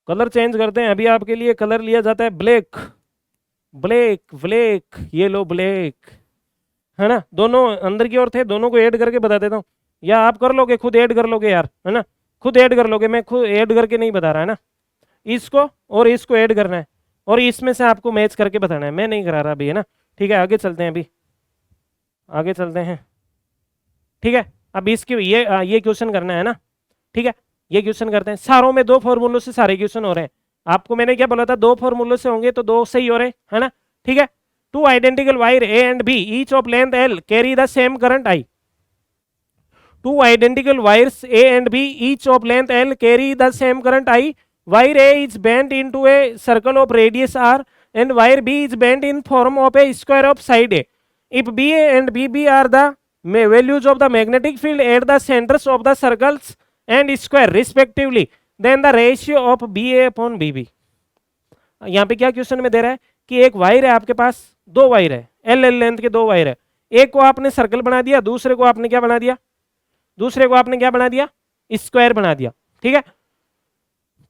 कलर चेंज करते हैं, अभी आपके लिए कलर लिया जाता है ब्लैक, ब्लैक ब्लैक, ये लो ब्लैक, है ना। दोनों अंदर की ओर थे, दोनों को ऐड करके बता देता हूँ, या आप कर लोगे, खुद ऐड कर लोगे यार, है ना। खुद ऐड कर लोगे, मैं खुद ऐड करके नहीं बता रहा, है ना। इसको और इसको ऐड करना है, और इसमें से आपको मैच करके बताना है, मैं नहीं करा रहा अभी, है ना। ठीक है, आगे चलते हैं, अभी आगे चलते हैं। ठीक है, अब इसकी ये क्वेश्चन करना है ना। ठीक है, ये क्वेश्चन करते हैं। सारों में दो फॉर्मूलों से सारे क्वेश्चन हो रहे हैं। आपको मैंने क्या बोला था, दो फॉर्मूलों से होंगे तो दो सही हो रहे हैं, है ना। ठीक है, two identical wire A and B each of length L carry the same current I. Two identical wires A and B each of length L carry the same current I. Wire A is bent into a circle of radius r and wire B is bent in form of a square of side A. If BA and BB are the values of the magnetic field at the centers of the circles and square respectively, then the ratio of BA upon BB. यहाँ पे क्या question में दे रहा है कि एक wire है आपके पास, दो वायर है, एल एल लेंथ के दो वायर है। एक को आपने सर्कल बना दिया, दूसरे को आपने क्या बना दिया, दूसरे को आपने क्या बना दिया, स्क्वायर बना दिया। ठीक है,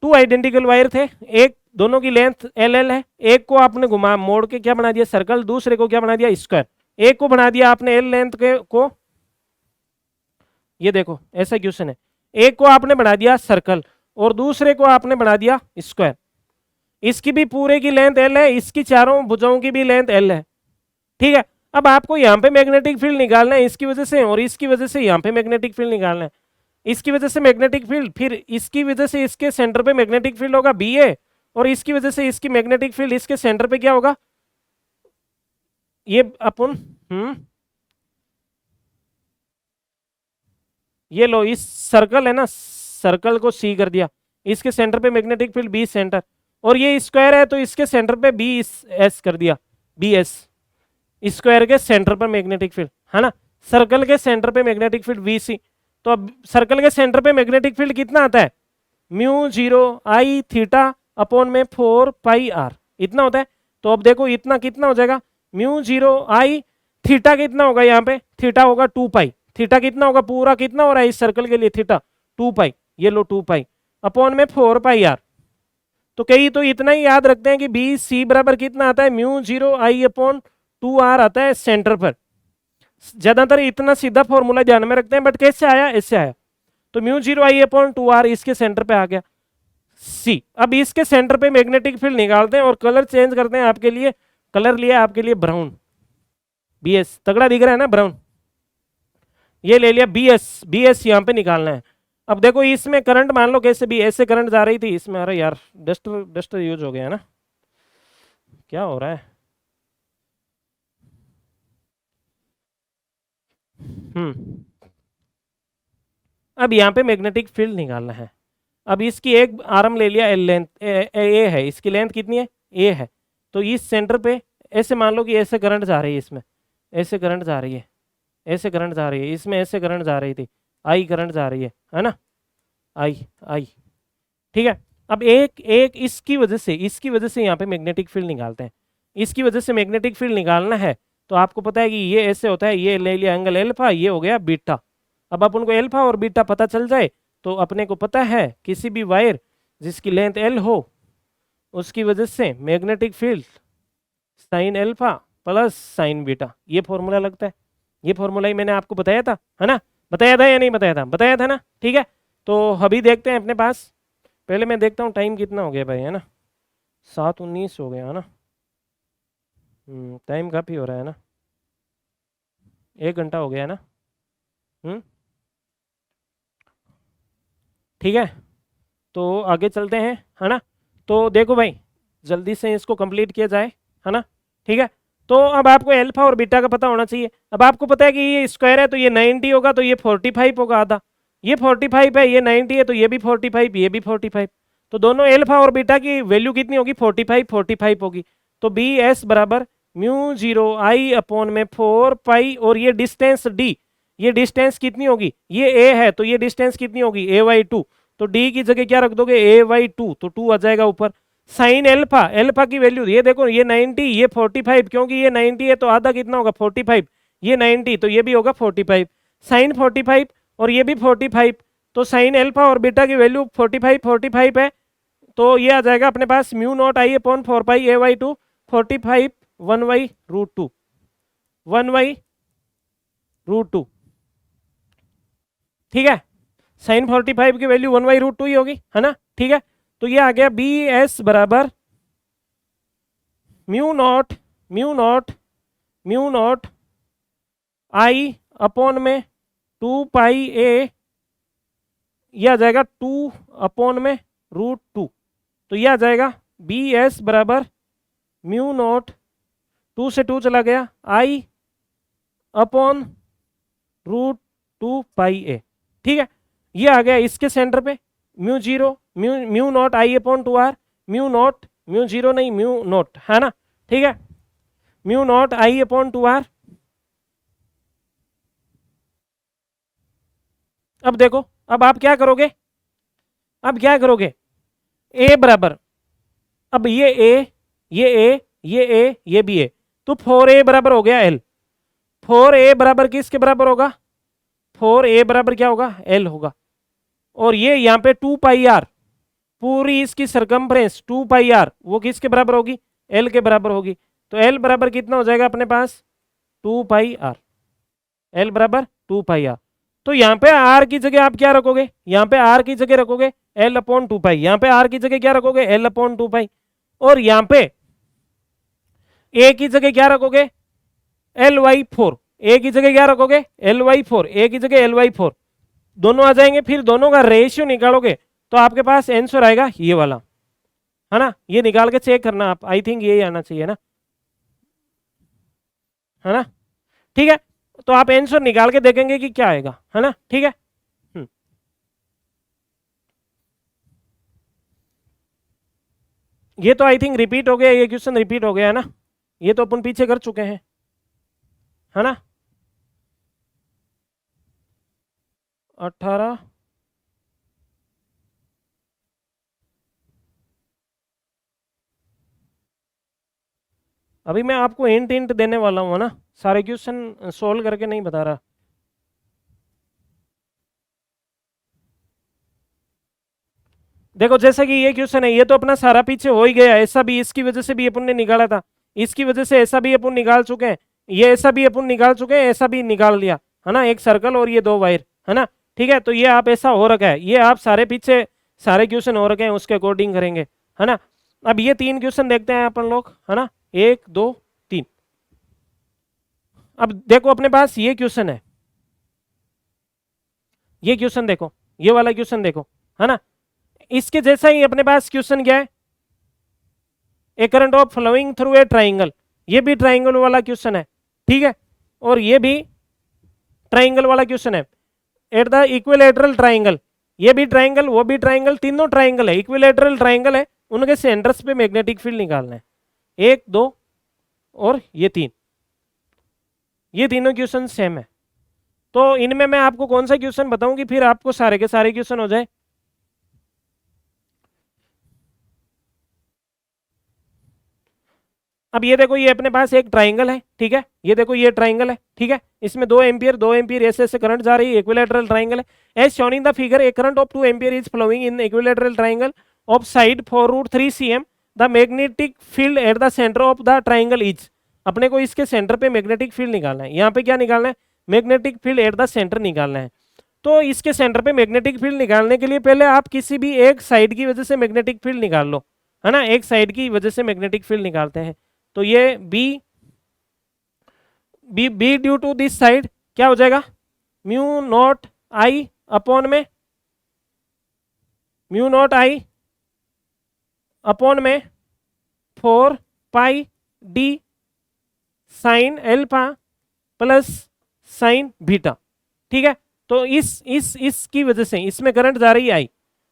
टू आइडेंटिकल वायर थे, एक दोनों की लेंथ एल एल है, एक को आपने घुमा मोड़ के क्या बना दिया सर्कल, दूसरे को क्या बना दिया स्क्वायर। एक को बना दिया आपने एल लेंथ के को, ये देखो ऐसा क्वेश्चन है, एक को आपने बना दिया सर्कल और दूसरे को आपने बना दिया स्क्वायर। इसकी भी पूरे की लेंथ एल है, इसकी चारों भुजाओं की भी लेंथ एल है। ठीक है, अब आपको यहाँ पे मैग्नेटिक फील्ड निकालना है इसकी वजह से, और इसकी वजह से यहाँ पे मैग्नेटिक फील्ड निकालना है। इसकी वजह से मैग्नेटिक फील्ड, फिर इसकी वजह से इसके सेंटर पे मैग्नेटिक फील्ड होगा बी ए, और इसकी वजह से इसकी मैग्नेटिक फील्ड इसके सेंटर पे क्या होगा, ये अपन ये लो, इस सर्कल है ना, सर्कल को सी कर दिया, इसके सेंटर पे मैग्नेटिक फील्ड बी सेंटर, और ये स्क्वायर है तो इसके सेंटर पे बी एस कर दिया, बी एस, स्क्वायर के सेंटर पर मैग्नेटिक फील्ड, है ना। सर्कल के सेंटर पे मैग्नेटिक फील्ड वी सी। तो अब सर्कल के सेंटर पे मैग्नेटिक फील्ड कितना आता है, म्यू 0 आई थीटा अपॉन में 4 पाई आर, इतना होता है। तो अब देखो इतना कितना हो जाएगा, म्यू 0 आई थीटा कितना होगा, यहाँ पे थीटा होगा 2 पाई, थीटा कितना होगा, पूरा कितना हो रहा है इस सर्कल के लिए थीटा 2 पाई, ये लो 2 पाई अपॉन में 4 पाई आर। तो कई तो इतना ही याद रखते हैं कि बी सी बराबर कितना आता है, म्यू 0 आई अपॉन 2 आर आता है सेंटर पर। ज्यादातर इतना सीधा फॉर्मूला ध्यान में रखते हैं, बट कैसे आया, ऐसे आया। तो म्यू 0 आई अपॉन 2 आर इसके सेंटर पे आ गया सी। अब इसके सेंटर पे मैग्नेटिक फील्ड निकालते हैं और कलर चेंज करते हैं। आपके लिए कलर लिया आपके लिए ब्राउन, बी एस, तगड़ा दिख रहा है ना ब्राउन, ये ले लिया बी एस, बी एस यहाँ पे निकालना है। अब देखो इसमें करंट मान लो कैसे भी ऐसे करंट जा रही थी इसमें, अरे यार डस्टर डस्टर यूज हो गया ना, क्या हो रहा है। अब यहाँ पे मैग्नेटिक फील्ड निकालना है। अब इसकी एक आर्म ले लिया एल लेंथ, ए है, इसकी लेंथ कितनी है, ए है। तो इस सेंटर पे ऐसे मान लो कि ऐसे करंट जा रही है, इसमें ऐसे करंट जा रही है, ऐसे करंट जा रही है, इसमें ऐसे करंट जा रही थी, आई करंट जा रही है ना, आई आई। ठीक है, अब एक एक इसकी वजह से यहाँ पे मैग्नेटिक फील्ड निकालते हैं। इसकी वजह से मैग्नेटिक फील्ड निकालना है तो आपको पता है कि ये ऐसे होता है, ये ले लिया एंगल एल्फा, ये हो गया बीटा। अब अपन को एल्फा और बीटा पता चल जाए तो अपने को पता है किसी भी वायर जिसकी लेंथ एल हो उसकी वजह से magnetic field sign alpha plus sine beta, ये फॉर्मूला लगता है। ये फॉर्मूला ही मैंने आपको बताया था, है ना, बताया था या नहीं बताया था, बताया था ना। ठीक है, तो अभी देखते हैं अपने पास, पहले मैं देखता हूँ टाइम कितना हो गया भाई, है ना, 7:19 हो गया, है ना। टाइम काफ़ी हो रहा है ना, 1 घंटा हो गया है ना। ठीक है, तो आगे चलते हैं, है ना। तो देखो भाई जल्दी से इसको कंप्लीट किया जाए, है ना। ठीक है, तो अब आपको एल्फा और बीटा का पता होना चाहिए। अब आपको पता है कि ये स्क्वायर है तो ये 90 होगा, तो ये 45 होगा आधा, ये 45 है, ये 90 है, तो ये भी 45, ये भी 45। तो दोनों एल्फा और बीटा की वैल्यू कितनी होगी, 45 होगी। तो बी एस बराबर म्यू 0 आई अपॉन में 4 पाई, और ये डिस्टेंस डी, ये डिस्टेंस कितनी होगी, ये ए है तो ये डिस्टेंस कितनी होगी a/2, तो डी की जगह क्या रख दोगे a/2, तो 2 आ जाएगा ऊपर। साइन एल्फा, एल्फा की वैल्यू ये देखो, ये 90, ये 45, क्योंकि ये 90 है तो आधा कितना होगा 45, ये 90 तो ये भी होगा 45, साइन 45 और ये भी 45, तो साइन एल्फा और बीटा की वैल्यू 45 45 है, तो ये आ जाएगा अपने पास mu not I upon 4 pi a/2, 45 1/√2, 1/√2, ठीक है। साइन 45 की वैल्यू 1/√2 ही होगी, है ना, ठीक है। तो ये आ गया बी एस बराबर म्यू नॉट आई अपॉन में 2 पाई ए, यह आ जाएगा 2 अपॉन में √2, तो यह आ जाएगा बी एस बराबर म्यू नॉट 2 से 2 चला गया आई अपॉन √2 पाई ए, ठीक है। ये आ गया इसके सेंटर पे mu not I upon 2r, mu zero नहीं म्यू नॉट, है ना, ठीक है, mu not I upon 2r। अब देखो, अब आप क्या करोगे, ए बराबर, अब ये ए ये भी ए, तो 4a बराबर हो गया एल, 4a बराबर किसके बराबर होगा, 4a बराबर क्या होगा एल होगा, और ये यहाँ पे 2 पाई आर, पूरी इसकी सरकमफ्रेंस 2 पाई आर वो किसके बराबर होगी एल के बराबर होगी, तो एल बराबर कितना हो जाएगा अपने पास 2 पाई आर, एल बराबर 2 पाई आर। तो यहाँ पे आर की जगह आप क्या रखोगे, यहाँ पे आर की जगह रखोगे एल अपॉन 2 पाई, यहाँ पे आर की जगह क्या रखोगे एल अपॉन 2 पाई, और यहाँ पे ए की जगह क्या रखोगे Ly4, ए की जगह क्या रखोगे Ly4, ए की जगह Ly4, दोनों आ जाएंगे, फिर दोनों का रेशियो निकालोगे तो आपके पास आंसर आएगा ये वाला, है ना, ये निकाल के चेक करना आप, आई थिंक यही आना चाहिए ना, है ना, ठीक है। तो आप आंसर निकाल के देखेंगे कि क्या आएगा, है ना, ठीक है। ये तो आई थिंक रिपीट हो गया, ये क्वेश्चन रिपीट हो गया है ना, ये तो अपन पीछे कर चुके हैं, है ना। 18 अभी मैं आपको हिंट देने वाला हूँ ना, सारे क्वेश्चन सोल्व करके नहीं बता रहा। देखो जैसा कि ये क्वेश्चन है, ये तो अपना सारा पीछे हो ही गया, ऐसा भी इसकी वजह से भी अपन ने निकाला था, इसकी वजह से ऐसा भी अपन निकाल चुके हैं, ये ऐसा भी अपन निकाल चुके हैं, ऐसा भी निकाल लिया, है ना, एक सर्कल और ये 2 वायर, है ना, ठीक है। तो ये आप ऐसा हो रखा है, ये आप सारे पीछे सारे क्वेश्चन हो रखे हैं उसके अकॉर्डिंग करेंगे, है ना। अब ये 3 क्वेश्चन देखते हैं अपन लोग, है ना, 1 2 3। अब देखो अपने पास ये क्वेश्चन है, ये क्वेश्चन देखो, ये वाला क्वेश्चन देखो, है ना, इसके जैसा ही अपने पास क्वेश्चन क्या है, a current of flowing through a triangle, ये भी ट्राइंगल वाला क्वेश्चन है, ठीक है, और ये भी ट्राइंगल वाला क्वेश्चन है, एट द इक्विलेटरल ट्राइंगल, ये भी ट्राइंगल वो भी ट्राइंगल, तीनों ट्राइंगल है, इक्विलेटरल ट्राइंगल है, उनके सेंटर्स पे मैग्नेटिक फील्ड निकालना है, 1 2 और ये 3, ये तीनों क्वेश्चन सेम है। तो इनमें मैं आपको कौन सा क्वेश्चन बताऊं कि फिर आपको सारे के सारे क्वेश्चन हो जाए। अब ये देखो, ये अपने पास एक ट्राइंगल है, ठीक है, ये देखो ये ट्राइंगल है, ठीक है, इसमें 2 एम्पियर ऐसे ऐसे करंट जा रही है, इक्विलेटरल ट्राइंगल है, as shown in the figure a current of 2 ampere is flowing in equilateral triangle of side 4√3 cm, the magnetic field at the centre of the triangle is, अपने को इसके centre पे magnetic field निकालना है, यहाँ पे क्या निकालना है magnetic field at the centre निकालना है। तो इसके सेंटर पे मैग्नेटिक फील्ड निकालने के लिए पहले आप किसी भी एक साइड की वजह से मैग्नेटिक फील्ड निकाल लो, है ना, एक साइड की वजह से मैग्नेटिक फील्ड निकालते हैं, तो ये B due to this side क्या हो जाएगा म्यू नॉट आई अपॉन में 4 pi D sine alpha plus sine beta, ठीक है। तो इसकी वजह से इसमें करंट जा रही है आई,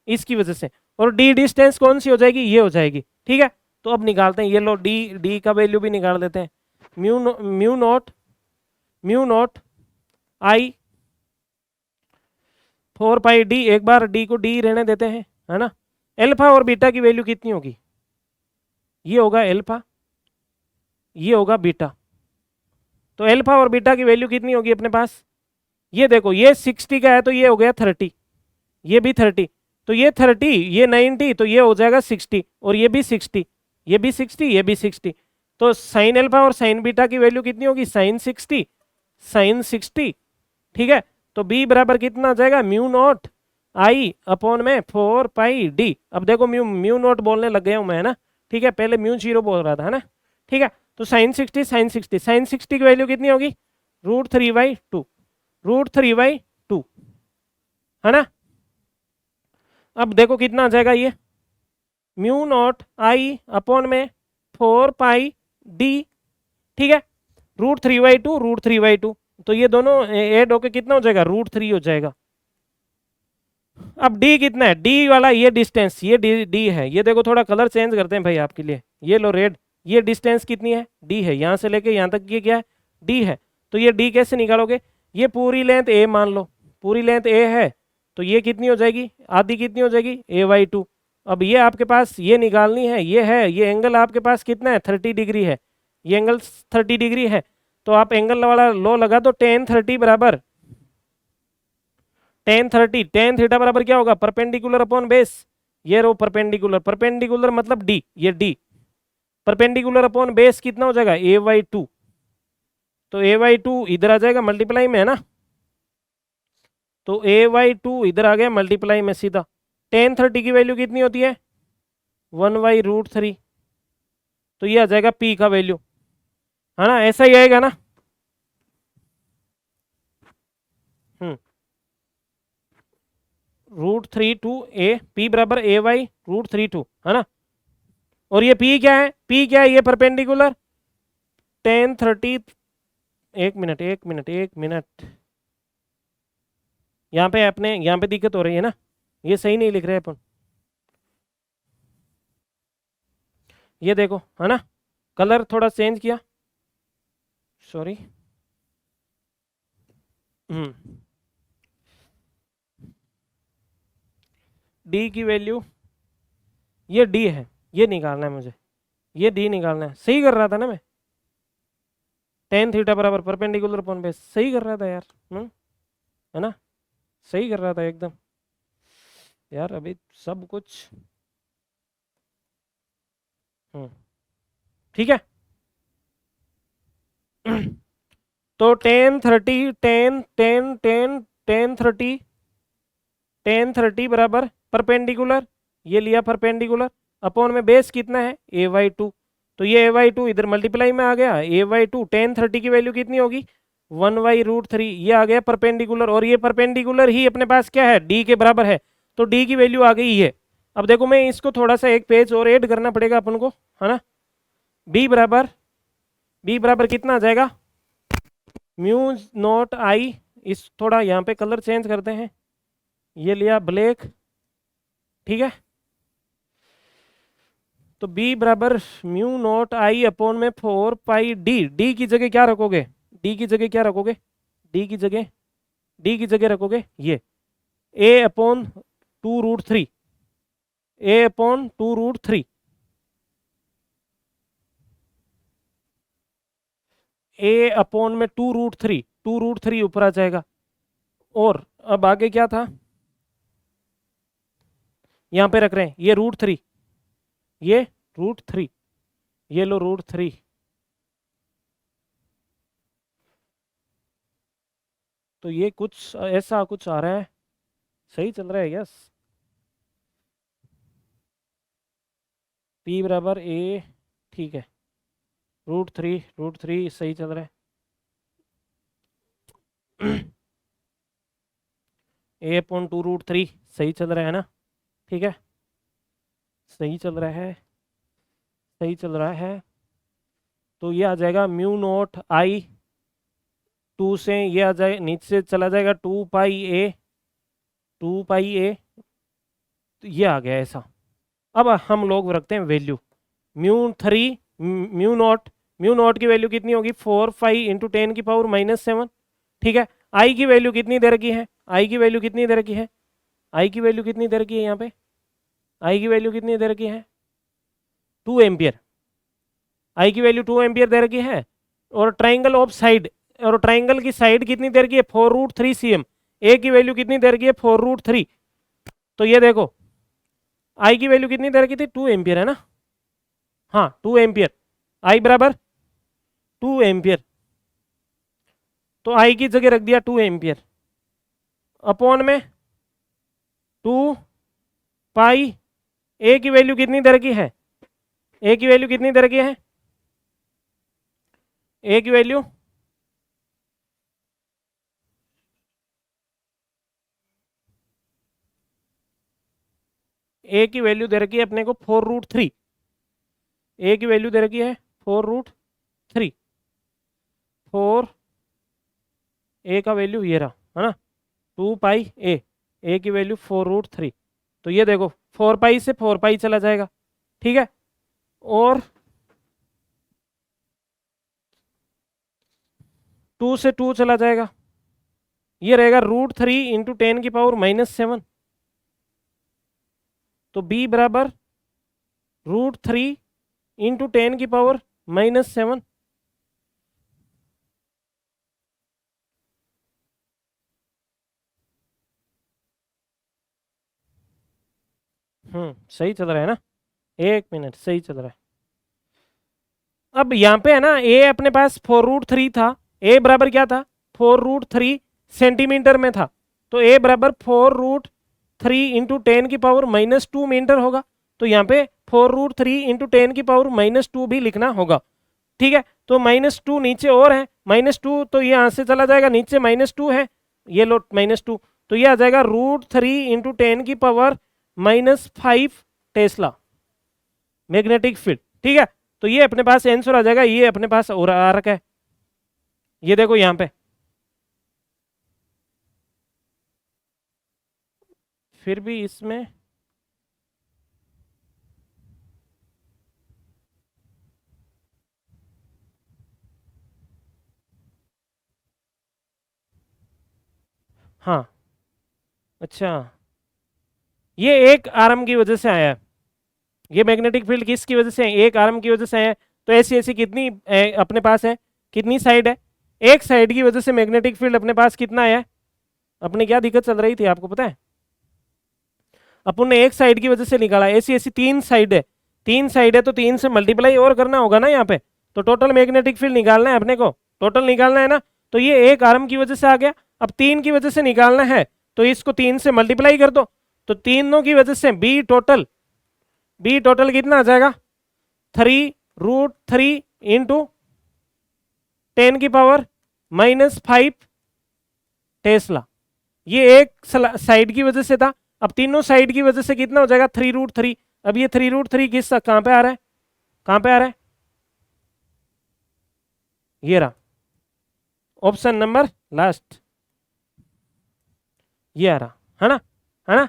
इसकी वजह से, और डी डिस्टेंस कौन सी हो जाएगी ये हो जाएगी, ठीक है। तो अब निकालते हैं, ये लो डी का वैल्यू भी निकाल देते हैं, mu not I 4 pi D, एक बार डी को डी रहने देते हैं, है ना। एल्फा और बीटा की वैल्यू कितनी होगी, ये होगा एल्फा, ये होगा बीटा। तो एल्फा और बीटा की वैल्यू कितनी होगी अपने पास, ये देखो ये 60 का है तो ये हो गया 30, ये भी 30, तो ये 30, ये 90, तो ये हो जाएगा 60, और ये भी 60, ये भी 60, ये भी 60। तो साइन एल्फा और साइन बीटा की वैल्यू कितनी होगी, साइन 60, साइन 60, ठीक है। तो बी बराबर कितना आ जाएगा, म्यू नॉट आई अपॉन में 4 पाई डी। अब देखो म्यू म्यू नॉट बोलने लग गया हूं मैं, है ना, ठीक है, पहले म्यू 0 बोल रहा था, है ना, ठीक है। तो साइन 60, साइन 60, साइन 60 की वैल्यू कितनी होगी, √3/2, √3/2, है ना। अब देखो कितना आ जाएगा ये, म्यू नॉट आई अपॉन में 4 पाई डी, ठीक है, √3/2, √3/2, तो ये दोनों ऐड होके कितना हो जाएगा, √3 हो जाएगा। अब डी कितना है, डी वाला ये डिस्टेंस, ये डी है, ये देखो थोड़ा कलर चेंज करते हैं भाई आपके लिए, ये लो रेड, ये डिस्टेंस कितनी है, डी है, यहाँ से लेके यहाँ तक ये क्या है, डी है। तो ये डी कैसे निकालोगे, ये पूरी लेंथ ए मान लो, पूरी लेंथ ए है, तो ये कितनी हो जाएगी, आधी कितनी हो जाएगी, a/2। अब ये आपके पास ये निकालनी है, ये है, ये एंगल आपके पास कितना है, 30 डिग्री है, ये एंगल 30 डिग्री है। तो आप एंगल वाला लो लगा दो, tan 30 बराबर tan 30, tan थीटा बराबर क्या होगा, परपेंडिकुलर अपॉन बेस, ये रो परपेंडिकुलर, परपेंडिकुलर मतलब डी, ये डी, परपेंडिकुलर अपॉन बेस कितना हो जाएगा, a/2। तो a/2 इधर आ जाएगा मल्टीप्लाई में, है ना, तो a/2 इधर आ गया मल्टीप्लाई में सीधा। tan 30 की वैल्यू कितनी होती है, 1/√3, तो ये आ जाएगा p का वैल्यू, है ना, ऐसा ही आएगा ना। √3/2 a, p बराबर a/√3/2, है ना। और ये p क्या है, p क्या है, ये परपेंडिकुलर tan 30, एक मिनट, यहाँ पे अपने यहाँ पे दिक्कत हो रही है ना, ये सही नहीं लिख रहे अपन, ये देखो, है ना, कलर थोड़ा चेंज किया, सॉरी। डी की वैल्यू, ये डी है, ये निकालना है मुझे, ये डी निकालना है, सही कर रहा था ना मैं, tan थीटा बराबर परपेंडिकुलर अपॉन बेस, सही कर रहा था यार, है ना, सही कर रहा था एकदम यार, अभी सब कुछ ठीक है। तो tan 30, tan 30 बराबर परपेंडिकुलर, ये लिया परपेंडिकुलर, अपॉन में बेस कितना है, a/2, तो ये a/2 इधर मल्टीप्लाई में आ गया, a/2, tan 30 की वैल्यू कितनी होगी, 1/√3, ये आ गया परपेंडिकुलर, और ये परपेंडिकुलर ही अपने पास क्या है, d के बराबर है, तो d की वैल्यू आ गई ये। अब देखो मैं इसको थोड़ा सा एक पेज और ऐड करना पड़ेगा अपन को, है ना। b बराबर कितना आ जाएगा, म्यू नॉट आई, इस थोड़ा यहाँ पे कलर चेंज करते हैं, ये लिया ब्लैक, ठीक है। तो b बराबर म्यू नॉट आई अपॉन में 4 पाई डी, डी की जगह क्या रखोगे, डी की जगह क्या रखोगे, डी की जगह रखोगे ये a/2√3, a/2√3, a अपॉन में 2√3, 2√3 ऊपर आ जाएगा। और अब आगे क्या था, यहां पे रख रहे हैं ये √3, ये √3, ये लो √3, तो ये कुछ ऐसा कुछ आ रहा है, सही चल रहा है, यस, p बराबर a, ठीक है, √3 सही चल रहा है, a/2√3 सही चल रहा है ना, ठीक है, सही चल रहा है। तो ये आ जाएगा म्यू नॉट आई, 2 से ये आ जाए नीचे से चला जाएगा 2 पाई a, तो ये आ गया ऐसा। अब हम लोग रखते हैं वैल्यू, म्यू नॉट की वैल्यू कितनी होगी, 4 पाई इंटू 10⁻⁻⁷, ठीक है। आई की वैल्यू कितनी दे रखी है, आई की वैल्यू कितनी दे रखी है, आई की वैल्यू कितनी दे रखी है यहाँ पे, आई की वैल्यू कितनी दे रखी है 2 एम्पियर, आई की वैल्यू 2 एम्पियर दे रखी है। और ट्राइंगल ऑफ साइड, और ट्राइंगल की साइड कितनी दे रखी है 4√3 cm, ए की वैल्यू कितनी दे रखी है 4√3। तो ये देखो आई की वैल्यू कितनी दे रखी थी 2 एम्पियर है ना, हाँ 2 एम्पियर, आई बराबर 2 एम्पियर, तो आई की जगह रख दिया 2 एम्पियर अपॉन में 2 पाई, ए की वैल्यू कितनी दे रखी है, ए की वैल्यू कितनी दे रखी है, ए की वैल्यू ए की वैल्यू दे रखी है अपने को 4√3, ए की वैल्यू दे रखी है 4√3, 4 ए का वैल्यू ये रहा है ना 2 पाई ए, ए की वैल्यू 4√3। तो ये देखो 4 पाई से 4 पाई चला जाएगा, ठीक है, और 2 से 2 चला जाएगा, ये रहेगा √3 इंटू 10⁻⁻7। तो b बराबर √3 इंटू 10⁻⁻7। सही चल रहा है ना, 1 मिनट सही चल रहा है। अब यहाँ पे है ना ए अपने पास 4√3 था, ए बराबर क्या था 4√3 सेंटीमीटर में था, तो ए बराबर 4√3 इंटू 10⁻⁻2 मीटर होगा। तो यहाँ पे 4√3 इंटू 10⁻⁻2 भी लिखना होगा, ठीक है। तो -2 नीचे और है, -2 तो ये यहाँ से चला जाएगा, नीचे -2 है, ये लो -2, तो ये आ जाएगा √3 इंटू 10⁻⁻5 टेस्ला मैग्नेटिक फील्ड, ठीक है। तो ये अपने पास आंसर आ जाएगा, ये अपने पास और आ रखा है, ये देखो यहाँ पे। फिर भी इसमें हाँ अच्छा, ये एक आर्म की वजह से आया है, ये मैग्नेटिक फील्ड किसकी वजह से है, एक आर्म की वजह से आया है। तो ऐसी ऐसी कितनी अपने पास है, कितनी साइड है, एक साइड की वजह से मैग्नेटिक फील्ड अपने पास कितना आया है। अपने क्या दिक्कत चल रही थी आपको पता है, अपन ने एक साइड की वजह से निकाला, ऐसी ऐसी 3 साइड है, 3 साइड है तो 3 से मल्टीप्लाई और करना होगा ना यहाँ पे, तो टोटल मैग्नेटिक फील्ड निकालना है अपने को, टोटल निकालना है ना। तो ये एक आर्म की वजह से आ गया, अब 3 की वजह से निकालना है, तो इसको 3 से मल्टीप्लाई कर दो, तो तीनों की वजह से बी टोटल कितना आ जाएगा 3√3 इंटू 10⁻⁻5 टेस्ला। ये एक साइड की वजह से था, अब तीनों साइड की वजह से कितना हो जाएगा 3√3। अब ये 3√3 किस कहाँ पे आ रहा है, कहाँ पे आ रहा है, ये रहा ऑप्शन नंबर लास्ट, ये आ रहा है ना, है ना,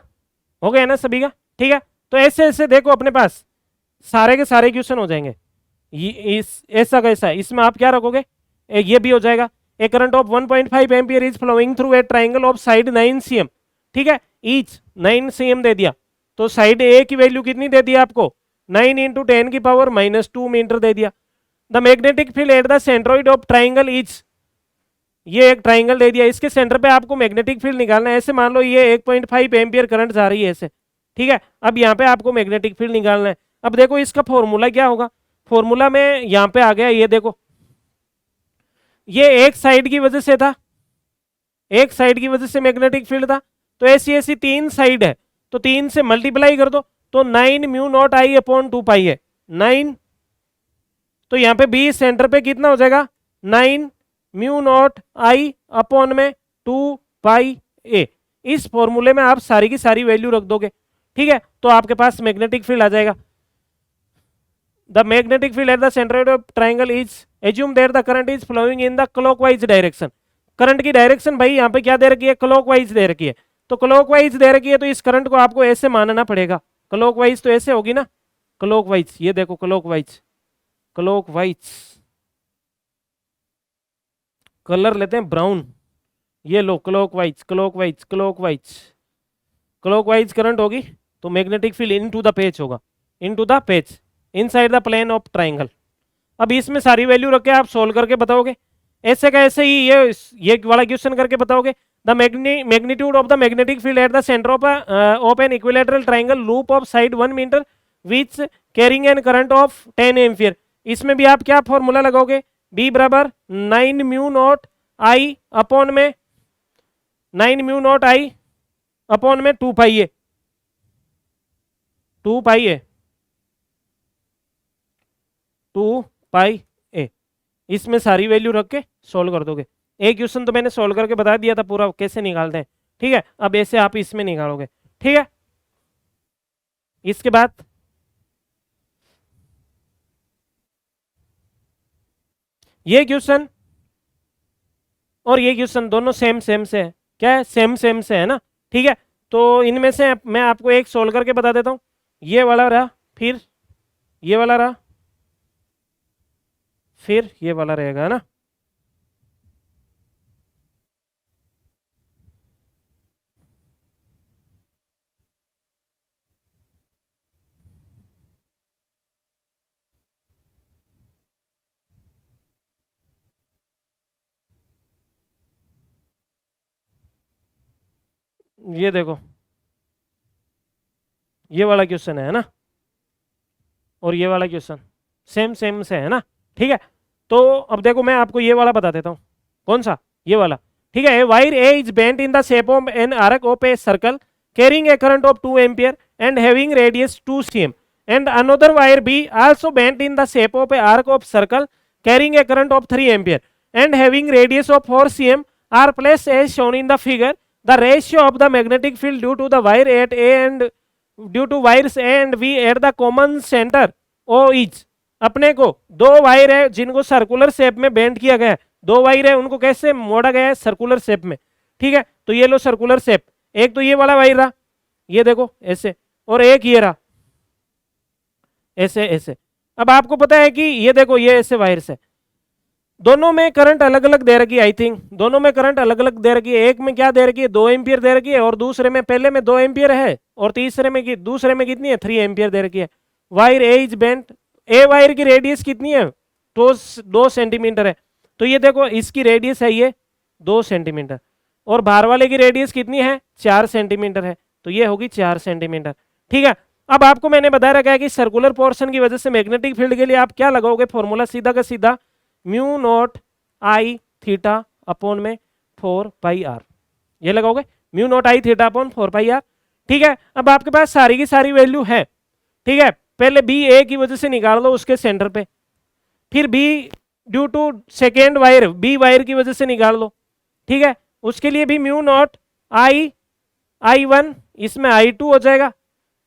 हो गया ना सभी का, ठीक है। तो ऐसे ऐसे देखो अपने पास सारे के सारे क्वेश्चन हो जाएंगे, ये इस ऐसा कैसा, इसमें आप क्या रखोगे, ये भी हो जाएगा। A current of 1.5 ampere is flowing through a triangle of side 9 cm, ठीक है, ईच 9 cm दे दिया, तो साइड ए की वैल्यू कितनी दे दी आपको 9 इंटू 10⁻⁻2 मीटर दे दिया। The magnetic field at the centroid of triangle is, ये एक ट्राइंगल दे दिया, इसके सेंटर पे आपको मैग्नेटिक फील्ड निकालना है। ऐसे मान लो ये 1.5 एम्पियर करंट जा रही है ऐसे, ठीक है। अब यहाँ पे आपको मैग्नेटिक फील्ड निकालना है। अब देखो इसका फॉर्मूला क्या होगा, फॉर्मूला में यहाँ पे आ गया, ये देखो ये एक साइड की वजह से था, एक साइड की वजह से मैग्नेटिक फील्ड था, तो ऐसी ऐसी 3 साइड है, तो 3 से मल्टीप्लाई कर दो, तो 9μ0I/2 है 9, तो यहाँ पे बी सेंटर पे कितना हो जाएगा 9μ0I/2 इस फॉर्मूले में आप सारी की सारी वैल्यू रख दोगे, ठीक है, तो आपके पास मैग्नेटिक फील्ड आ जाएगा। The magnetic field at the centroid of triangle is, assume that the current is flowing in the clockwise direction. Current की डायरेक्शन भाई यहाँ पे क्या दे रखी है, क्लॉकवाइज दे रखी है, तो क्लॉकवाइज दे रखी है, तो इस करंट को आपको ऐसे मानना पड़ेगा, क्लॉकवाइज तो ऐसे होगी ना, क्लॉकवाइज, ये देखो क्लॉकवाइज, क्लॉकवाइज कलर लेते हैं ब्राउन, ये लो clockwise clockwise clockwise clockwise current होगी तो magnetic field into the page होगा, into the page inside the plane of triangle. अब इसमें सारी वैल्यू रख के आप सोल्व करके बताओगे, ऐसे का ऐसे ही ये वाला क्वेश्चन करके बताओगे। The magnitude of the magnetic field at the centre of an equilateral triangle loop of side 1 metre which carrying an current of 10 ampere. इसमें भी आप क्या फॉर्मूला लगाओगे, बी बराबर 9 म्यू नॉट आई अपॉन में 9 म्यू नॉट आई अपॉन में 2 पाई ए, 2 पाई ए, 2 पाई ए। इसमें सारी वैल्यू रख के सोल्व कर दोगे। एक क्वेश्चन तो मैंने सोल्व करके बता दिया था पूरा कैसे निकालते हैं, ठीक है। अब ऐसे आप इसमें निकालोगे, ठीक है। इसके बाद ये क्वेश्चन और ये क्वेश्चन दोनों सेम सेम से है, क्या है, सेम सेम से है ना, ठीक है। तो इनमें से मैं आपको एक सोल्व करके बता देता हूँ। ये वाला रहा, फिर ये वाला रहा, फिर ये वाला रहेगा ना। ये देखो ये वाला क्वेश्चन है ना, और ये वाला क्वेश्चन सेम सेम से है ना, ठीक है। तो अब देखो मैं आपको ये वाला बता देता हूँ, कौन सा, ये वाला, ठीक है। Wire A is bent in the shape of an arc of a circle carrying a current of 2 ampere and having radius 2 cm and another wire B also bent in the shape of a arc of circle carrying a current of 3 ampere and having radius of 4 cm are placed as shown in the figure. The ratio of the magnetic field due to the wire at A and due to wires A and B at the common center O is, अपने को दो wire है जिनको circular shape में bend किया गया है, दो वायर है उनको कैसे मोड़ा गया है, सर्कुलर शेप में, ठीक है। तो ये लो सर्कुलर शेप, एक तो ये वाला वायर रहा, ये देखो ऐसे, और एक ये रहा ऐसे ऐसे। अब आपको पता है कि ये देखो ये ऐसे वायर्स है, दोनों में करंट अलग अलग दे रखी है, आई थिंक दोनों में करंट अलग अलग दे रखी है। एक में क्या दे रखी है, 2 एम्पियर दे रखी है, और दूसरे में, पहले में 2 एम्पियर है और तीसरे में दूसरे में कितनी है, 3 एम्पियर दे रखी है। Wire A is bent, a wire की रेडियस कितनी है, 2 सेंटीमीटर है। तो ये देखो इसकी रेडियस है ये 2 सेंटीमीटर, और बाहर वाले की रेडियस कितनी है, 4 सेंटीमीटर है, तो ये होगी 4 सेंटीमीटर, ठीक है। अब आपको मैंने बता रखा है कि सर्कुलर पोर्शन की वजह से मैग्नेटिक फील्ड के लिए आप क्या लगाओगे फॉर्मूला, सीधा का सीधा mu not I theta upon में 4 पाई आर, ये लगाओगे mu not I theta upon 4 pi r, ठीक है। अब आपके पास सारी की सारी वैल्यू है, ठीक है। पहले बी ए की वजह से निकाल दो उसके सेंटर पे, फिर B due to second wire B wire की वजह से निकाल लो, ठीक है। उसके लिए भी म्यू नॉट आई 1, इसमें आई 2 हो जाएगा,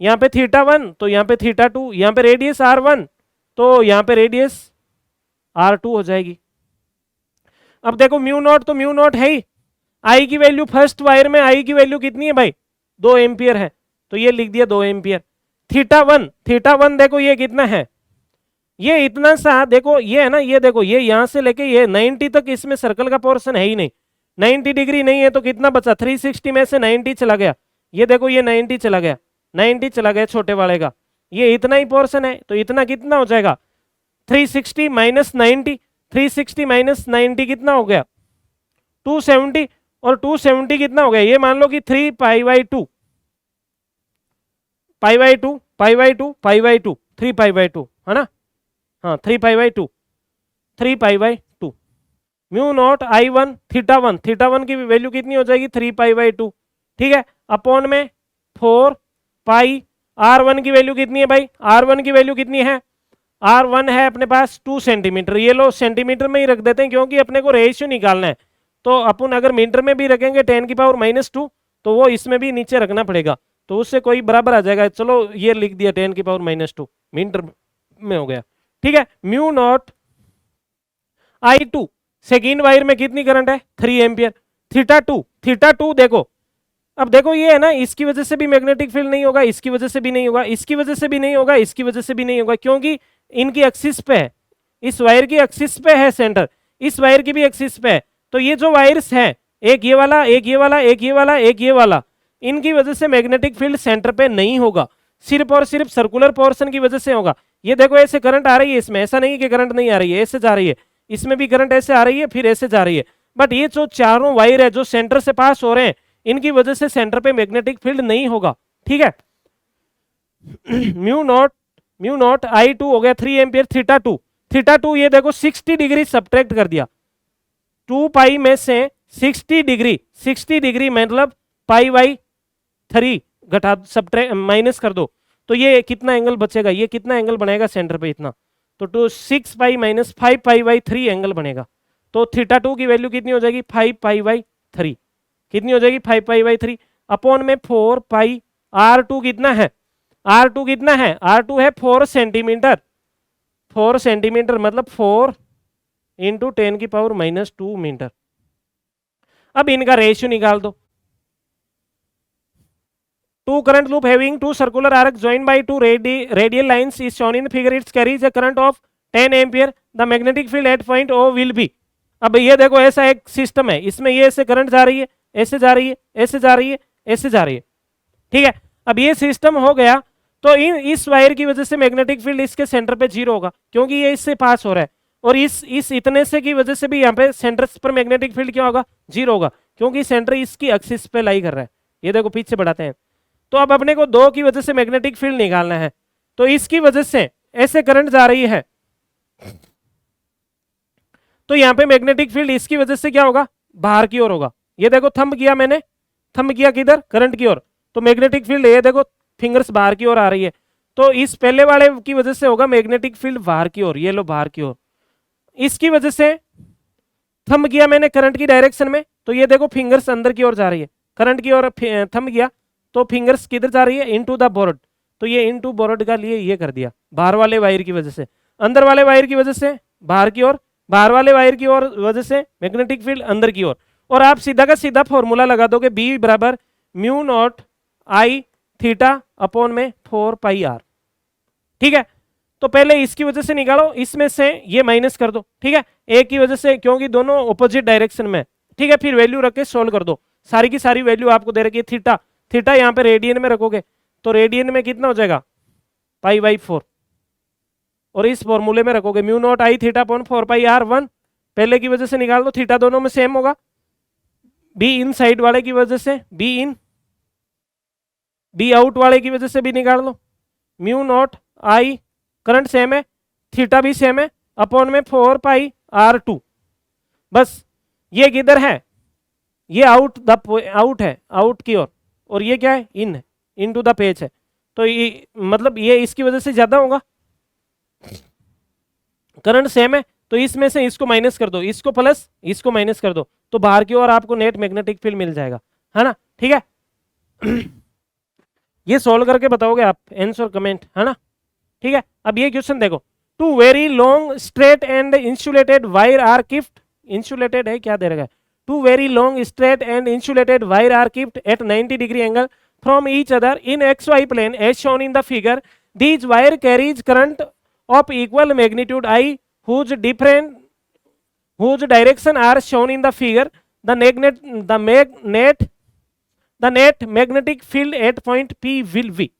यहाँ पे थीटा 1 तो यहाँ पे थीटा 2, यहाँ पे रेडियस R1 तो यहाँ पे रेडियस R2 हो जाएगी। अब देखो म्यू नॉट तो म्यू नॉट है ही, आई की वैल्यू फर्स्ट वायर में आई की वैल्यू कितनी है भाई, 2 एम्पियर है, तो ये लिख दिया 2 एम्पियर। थीटा 1 देखो ये कितना है, ये इतना सा देखो ये है ना, ये देखो ये यहाँ से लेके ये 90 तक इसमें सर्कल का पोर्शन है ही नहीं, 90 डिग्री नहीं है तो कितना बचा, 360 में से 90 चला गया, ये देखो ये 90 चला गया, 90 चला गया छोटे वाले का, ये इतना ही पोर्शन है, तो इतना कितना हो जाएगा, 360 माइनस 90, 360 माइनस 90 कितना हो गया, 270, और 270 कितना हो गया, ये मान लो कि 3 pi by 2 pi by 2 pi by 2 pi by 2 3 pi by 2 है ना, हाँ 3 pi by 2 3 pi by 2 mu not I 1 theta 1 की वैल्यू कितनी हो जाएगी, 3 पाई बाई 2, ठीक है, अपॉन में 4 पाई। R1 की वैल्यू कितनी है भाई, R1 की वैल्यू कितनी है, R1 है अपने पास 2 सेंटीमीटर, ये लो सेंटीमीटर में ही रख देते हैं क्योंकि अपने को रेशियो निकालना है, तो अपन अगर मीटर में भी रखेंगे 10 की पावर -2 तो वो इसमें भी नीचे रखना पड़ेगा, तो उससे कोई बराबर आ जाएगा, चलो ये लिख दिया 10 की पावर -2 मीटर में हो गया, ठीक है। Mu not I2 second wire में कितनी करंट है, 3 एम्पियर। थीटा 2 देखो, अब देखो ये है ना, इसकी वजह से भी मैग्नेटिक फील्ड नहीं होगा, इसकी वजह से भी नहीं होगा, इसकी वजह से भी नहीं होगा, इसकी वजह से भी नहीं होगा, क्योंकि इनकी एक्सिस पे है, इस वायर की एक्सिस पे है सेंटर, इस वायर की भी एक्सिस पे है, तो ये जो वायर्स हैं एक ये वाला, एक ये वाला, एक ये वाला, एक ये वाला, इनकी वजह से मैग्नेटिक फील्ड सेंटर पे नहीं होगा, सिर्फ और सिर्फ सर्कुलर पोर्शन की वजह से होगा। ये देखो ऐसे करंट आ रही है इसमें, ऐसा नहीं कि करंट नहीं आ रही है, ऐसे जा रही है, इसमें भी करंट ऐसे आ रही है, फिर ऐसे जा रही है। बट ये जो चारों वायर है जो सेंटर से पास हो रहे हैं, इनकी वजह से सेंटर पे मैग्नेटिक फील्ड नहीं होगा, ठीक है। म्यू नॉट I2 हो गया 3 एम्पियर, थीटा टू ये देखो 60 डिग्री सब्ट्रैक्ट कर दिया, 2 पाई में से 60 डिग्री, 60 डिग्री मतलब पाई/3 घटा सब्ट्रैक्ट माइनस कर दो, तो ये कितना एंगल बचेगा, ये कितना एंगल बनेगा सेंटर पे इतना, तो 6 पाई माइनस 5 पाई/3 एंगल बनेगा। तो थीटा 2 की वैल्यू कितनी हो जाएगी, 5 पाई/3, कितनी हो जाएगी 5 पाई/3 अपॉन में 4 पाई। R2 कितना है, R2 कितना है, R2 है 4 सेंटीमीटर, 4 सेंटीमीटर मतलब 4 इंटू 10⁻⁻² मीटर। अब इनका रेशियो निकाल दो। Two current loop having two circular arcs joined by two radial lines is shown in the figure. It carries a current of 10 ampere. The magnetic field at point O will be. अब ये देखो ऐसा एक system है, इसमें ये ऐसे current जा रही है, ऐसे जा रही है, ऐसे जा रही है, ऐसे जा रही है, ठीक है। अब ये सिस्टम हो गया, तो इस वायर की वजह से मैग्नेटिक फील्ड इसके सेंटर पे 0 होगा, क्योंकि ये इससे पास हो रहा है, और इस इतने से की वजह से भी यहाँ पे सेंटर पर मैग्नेटिक फील्ड क्या होगा, 0 होगा, क्योंकि सेंटर इसकी एक्सिस पे लाई कर रहा है। ये देखो पीछे बढ़ाते हैं, तो अब अपने को 2 की वजह से मैग्नेटिक फील्ड निकालना है, तो इसकी वजह से ऐसे करंट जा रही है, तो यहाँ पे मैग्नेटिक फील्ड इसकी वजह से क्या होगा, बाहर की ओर होगा। ये देखो थंब किया मैंने, थंब किया किधर, करंट की ओर, तो मैग्नेटिक फील्ड ये देखो फिंगर्स बाहर की ओर आ रही है, तो इस पहले वाले की वजह से होगा मैग्नेटिक फील्ड बाहर की ओर, ये लो बाहर की ओर। इसकी वजह से थंब किया मैंने करंट की डायरेक्शन में, तो ये देखो फिंगर्स अंदर की ओर जा रही है, करंट की ओर थंब किया तो फिंगर्स किधर जा रही है, इनटू द बोर्ड, तो ये इनटू बोर्ड का लिए ये कर दिया, बाहर वाले वायर की वजह से, अंदर वाले वायर की वजह से बाहर की ओर, बाहर वाले वायर की ओर वजह से मैग्नेटिक फील्ड अंदर की ओर। और आप सीधा का सीधा फॉर्मूला लगा दोगे, B बराबर mu not I theta upon में 4 पाई R, ठीक है। तो पहले इसकी वजह से निकालो, इसमें से ये माइनस कर दो, ठीक है, एक की वजह से, क्योंकि दोनों ऑपोजिट डायरेक्शन में, ठीक है। फिर वैल्यू रख के सोल्व कर दो, सारी की सारी वैल्यू आपको दे रखी है। थीटा यहाँ पे रेडियन में रखोगे, तो रेडियन में कितना हो जाएगा, पाई/4, और इस फॉर्मूले में रखोगे mu not I theta upon 4 pi R 1, पहले की वजह से निकाल दो, थीटा दोनों में सेम होगा, बी इन साइड वाले की वजह से बी इन, बी आउट वाले की वजह से भी निकाल लो, mu not I current same है, थीटा भी सेम है, अपॉन में 4 पाई R2। बस ये किधर है, ये आउट है, आउट की ओर, और ये क्या है, इन है, इन टू द पेज है, तो ये मतलब ये इसकी वजह से ज्यादा होगा, करंट सेम है, तो इसमें से इसको माइनस कर दो, इसको प्लस इसको माइनस कर दो, तो बाहर की ओर आपको नेट मैग्नेटिक फील्ड मिल जाएगा, है ना, ठीक है। ये सॉल्व करके बताओगे आप, आंसर कमेंट, है ना, ठीक है। अब ये क्वेश्चन देखो, two very long straight and insulated wire are kept, insulated है क्या दे रखा है, two very long straight and insulated wire are kept at 90 degree angle from each other in XY plane as shown in the figure. These wire carries current of equal magnitude I whose direction are shown in the figure. The net magnetic field at point P will be,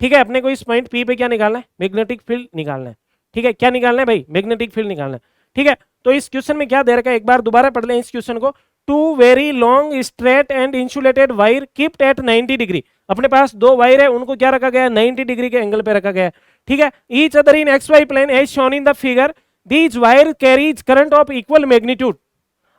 ठीक है। अपने को इस point P पे क्या निकालना है, magnetic field निकालना है, ठीक है। क्या निकालना है भाई, मैग्नेटिक फील्ड निकालना है, ठीक है। तो इस क्वेश्चन में क्या दे रखा है, एक बार दोबारा पढ़ लें इस क्वेश्चन को। Two very long straight and insulated wire kept at 90 degree, अपने पास 2 वायर है, उनको क्या रखा गया है, 90 डिग्री के एंगल पे रखा गया है, ठीक है। Each other in XY plane as shown in the figure, these wire carries current of equal magnitude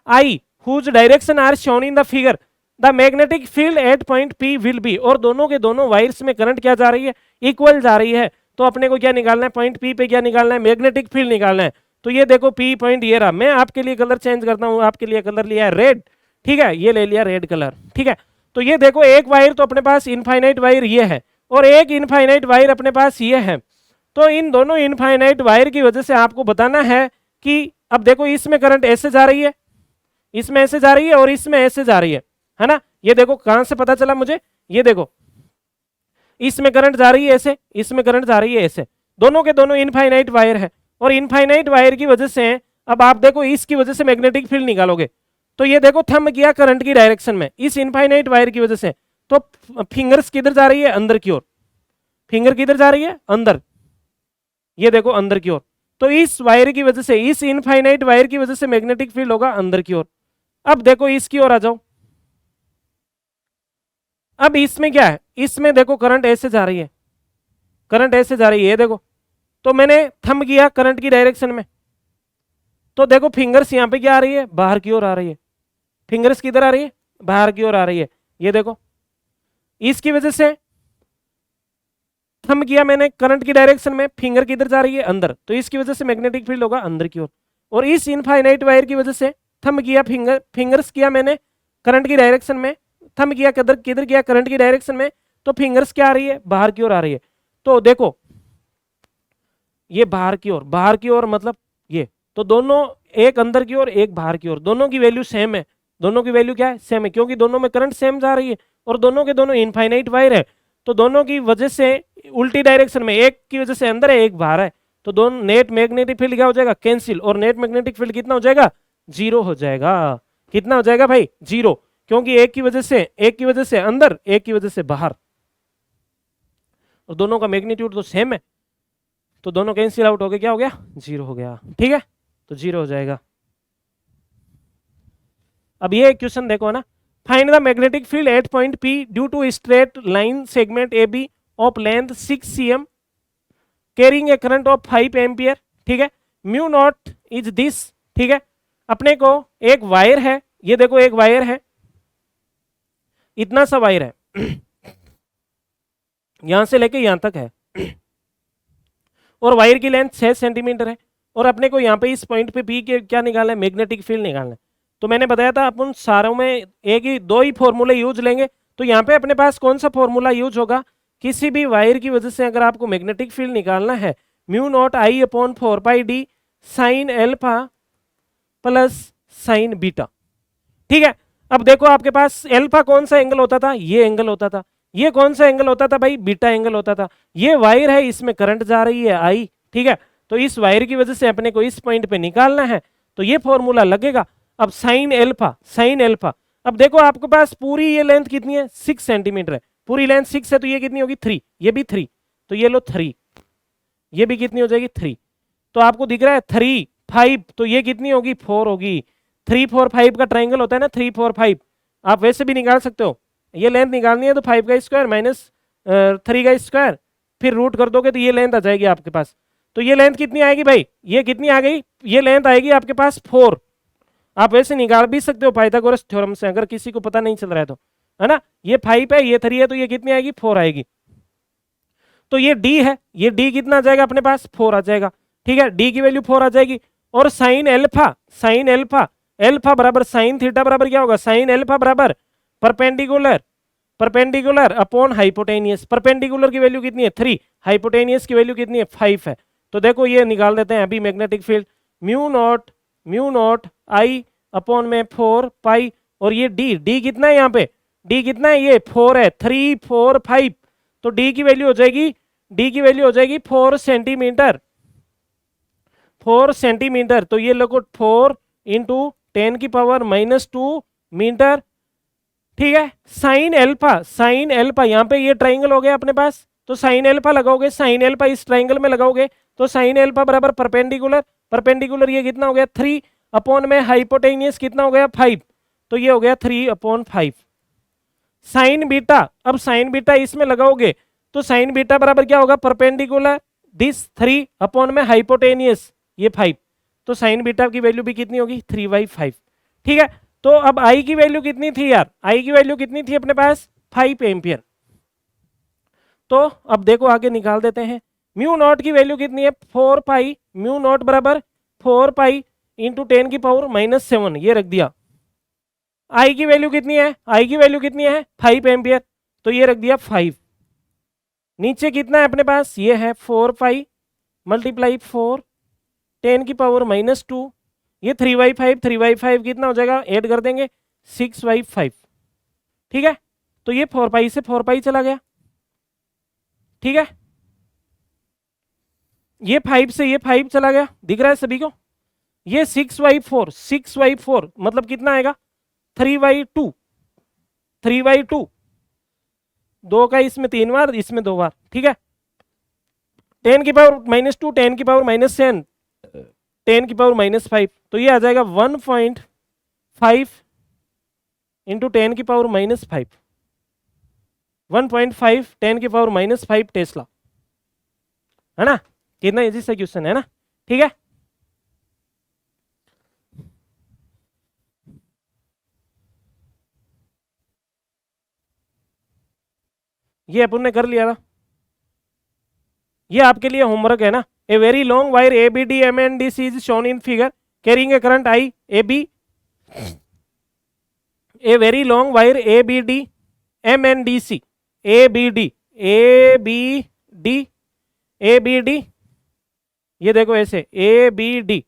I whose direction are shown in the figure, the magnetic field at point P will be, और दोनों के दोनों wires में current क्या जा रही है, equal जा रही है, तो अपने को क्या निकालना है, पॉइंट P पे क्या निकालना है, मैग्नेटिक फील्ड निकालना है। तो ये देखो P पॉइंट ये रहा, मैं आपके लिए कलर चेंज करता हूँ, आपके लिए कलर लिया है रेड, ठीक है, ये ले लिया रेड कलर, ठीक है। तो ये देखो एक वायर तो अपने पास इनफाइनाइट वायर ये है, और एक इनफाइनाइट वायर अपने पास ये है, तो इन दोनों इनफाइनाइट वायर की वजह से आपको बताना है कि अब देखो इसमें करंट ऐसे जा रही है, इसमें ऐसे जा रही है, और इसमें ऐसे जा रही है ना। ये देखो कहां से पता चला मुझे, ये देखो इसमें करंट जा रही है ऐसे, इसमें करंट जा रही है ऐसे, दोनों के दोनों इनफाइनाइट वायर है, और इनफाइनाइट वायर की वजह से अब आप देखो इसकी वजह से मैग्नेटिक फील्ड निकालोगे, तो ये देखो थंब किया करंट की डायरेक्शन में इस इनफाइनाइट वायर की वजह से, तो फिंगर्स किधर जा रही है, अंदर की ओर। फिंगर किधर जा रही है, अंदर, ये देखो अंदर की ओर। तो इस वायर की वजह से, इस इनफाइनाइट वायर की वजह से मैग्नेटिक फील्ड होगा अंदर की ओर। अब देखो इसकी ओर आ जाओ। अब इसमें क्या है, इसमें देखो करंट ऐसे जा रही है, करंट ऐसे जा रही है, ये देखो। तो मैंने थंब किया करंट की डायरेक्शन में, तो देखो फिंगर्स यहां पे क्या आ रही है, बाहर की ओर आ रही है। फिंगर्स किधर आ रही है, बाहर की ओर आ रही है, ये देखो। इसकी वजह से थंब किया मैंने करंट की डायरेक्शन में, फिंगर किधर जा रही है, अंदर, तो इसकी वजह से मैग्नेटिक फील्ड होगा अंदर की ओर। और इस इनफाइनाइट वायर की वजह से थंब किया, फिंगर्स किया मैंने करंट की डायरेक्शन में, थंब किया किधर किधर किया, करंट की डायरेक्शन में, तो फिंगर्स क्या आ रही है, बाहर की ओर आ रही है। तो देखो ये बाहर की ओर, बाहर की ओर मतलब ये, तो दोनों, एक अंदर की ओर एक बाहर की ओर, दोनों की वैल्यू सेम है। दोनों की वैल्यू क्या है, सेम है, क्योंकि दोनों में करंट सेम जा रही है और दोनों के दोनों इनफाइनाइट वायर है। तो दोनों की वजह से उल्टी डायरेक्शन में, एक की वजह से अंदर है, एक बाहर है, तो दोनों नेट मैग्नेटिक फील्ड क्या हो जाएगा, कैंसिल। और नेट मैग्नेटिक फील्ड कितना हो जाएगा, जीरो हो जाएगा। कितना हो जाएगा भाई, जीरो, क्योंकि एक की वजह से, एक की वजह से अंदर, एक की वजह से बाहर, और दोनों का मैग्नीट्यूड तो सेम है, तो दोनों कैंसिल आउट हो गए, क्या हो गया, जीरो हो गया। ठीक है, तो जीरो हो जाएगा। अब ये क्वेश्चन देखो ना, find the magnetic field at point P due to straight line segment AB of length 6 cm carrying a current of 5 ampere. ठीक है, म्यू नॉट इज दिस। ठीक है, अपने को एक वायर है, ये देखो एक वायर है, इतना सा वायर है यहां से लेके यहां तक है, और वायर की लेंथ 6 सेंटीमीटर है, और अपने को यहाँ पे इस पॉइंट पे P के क्या निकालना है, मैग्नेटिक फील्ड निकालना है। तो मैंने बताया था अपन सारों में एक ही, दो ही फॉर्मूले यूज लेंगे। तो यहाँ पे अपने पास कौन सा फॉर्मूला यूज होगा, किसी भी वायर की वजह से अगर आपको मैग्नेटिक फील्ड निकालना है, mu not I upon 4πd sign alpha plus sine beta. ठीक है, अब देखो आपके पास एल्फा कौन सा एंगल होता था, ये एंगल होता था। ये कौन सा एंगल होता था भाई, बीटा एंगल होता था। ये वायर है, इसमें करंट जा रही है I। ठीक है, तो इस वायर की वजह से अपने को इस पॉइंट पे निकालना है, तो ये फॉर्मूला लगेगा। अब साइन एल्फा, साइन एल्फा, अब देखो आपके पास पूरी ये लेंथ कितनी है, 6 सेंटीमीटर है, पूरी लेंथ 6 है, तो ये कितनी होगी, 3, ये भी 3, तो ये लो 3, ये भी कितनी हो जाएगी, 3। तो आपको दिख रहा है 3 5, तो ये कितनी होगी, 4 होगी। 3 4 5 का ट्राइंगल होता है ना, 3 4 5, आप वैसे भी निकाल सकते हो। ये लेंथ निकालनी है तो 5 का स्क्वायर माइनस 3 का स्क्वायर, फिर रूट कर दोगे तो ये लेंथ आ जाएगी आपके पास। तो ये लेंथ कितनी आएगी भाई, ये कितनी आ गई, ये लेंथ आएगी आपके पास 4। आप वैसे निकाल भी सकते हो पाइथागोरस थ्योरम से, अगर किसी को पता नहीं चल रहा है तो, है ना। ये 5 है, ये 3 है, तो ये कितनी आएगी, 4 आएगी। तो ये D है, ये D कितना आ जाएगा अपने पास, 4 आ जाएगा। ठीक है, D की वैल्यू 4 आ जाएगी। और sine alpha, sine alpha, alpha बराबर साइन थीटा बराबर क्या होगा, साइन एल्फा बराबर perpendicular, perpendicular upon hypotenuse. Perpendicular की वैल्यू कितनी है, 3, हाइपोटेनियस की वैल्यू कितनी है, 5 है। तो देखो ये निकाल देते हैं अभी magnetic field, mu not I upon में 4 पाई, और ये D कितना है यहाँ पे, D कितना है, ये 4 है, 3 4 5, तो D की वैल्यू हो जाएगी, D की वैल्यू हो जाएगी 4 सेंटीमीटर, 4 सेंटीमीटर। तो ये लोगो 4 इंटू 10 की पावर -2 मीटर। ठीक है, साइन एल्फा, साइन एल्फा, यहाँ पे ये ट्राइंगल हो गया अपने पास, तो साइन एल्फा लगाओगे, साइन एल्फा इस ट्राइंगल में लगाओगे, तो साइन एल्फा बराबर परपेंडिकुलर, परपेंडिकुलर ये कितना हो गया, 3 अपॉन में हाइपोटेनियस कितना हो गया, 5, तो ये हो गया 3 अपॉन 5। साइन बीटा, अब साइन बीटा इसमें लगाओगे, तो साइन बीटा बराबर क्या होगा, परपेंडिकुलर दिस 3 अपॉन में हाइपोटेनियस ये 5, तो साइन बीटा की वैल्यू भी कितनी होगी, 3/5। ठीक है, तो अब I की वैल्यू कितनी थी यार, I की वैल्यू कितनी थी अपने पास, 5 एम्पियर। तो अब देखो आगे निकाल देते हैं, म्यू नॉट की वैल्यू कितनी है, 4 पाई, म्यू नॉट बराबर 4 पाई इंटू 10 की पावर -7, ये रख दिया। I की वैल्यू कितनी है, I की वैल्यू कितनी है, 5 एम्पियर, तो ये रख दिया 5। नीचे कितना है अपने पास, ये है 4 पाई मल्टीप्लाई 4 10 की पावर -2, ये 3/5, 3/5 कितना हो जाएगा, ऐड कर देंगे 6/5। ठीक है, तो ये 4 पाई से 4 पाई चला गया। ठीक है, ये 5 से ये 5 चला गया, दिख रहा है सभी को। ये 6/4, 6/4 मतलब कितना आएगा, 3/2, 3/2, 2 का इसमें 3 बार, इसमें 2 बार, ठीक है। 10 की पावर -2, 10 की पावर -10, 10 की पावर -5, तो ये आ जाएगा 1.5 इंटू 10 की पावर -5, 1.5 10 की पावर -5 टेस्ला, है ना। कितना इजी सा क्वेश्चन है ना, ठीक है। ये अपन ने कर लिया था, ये आपके लिए होमवर्क है ना। A very long wire A B D M N D C is shown in figure carrying a current I A B. A very long wire A B D M N D C, A B D, A B D, A B D, ये देखो ऐसे A B D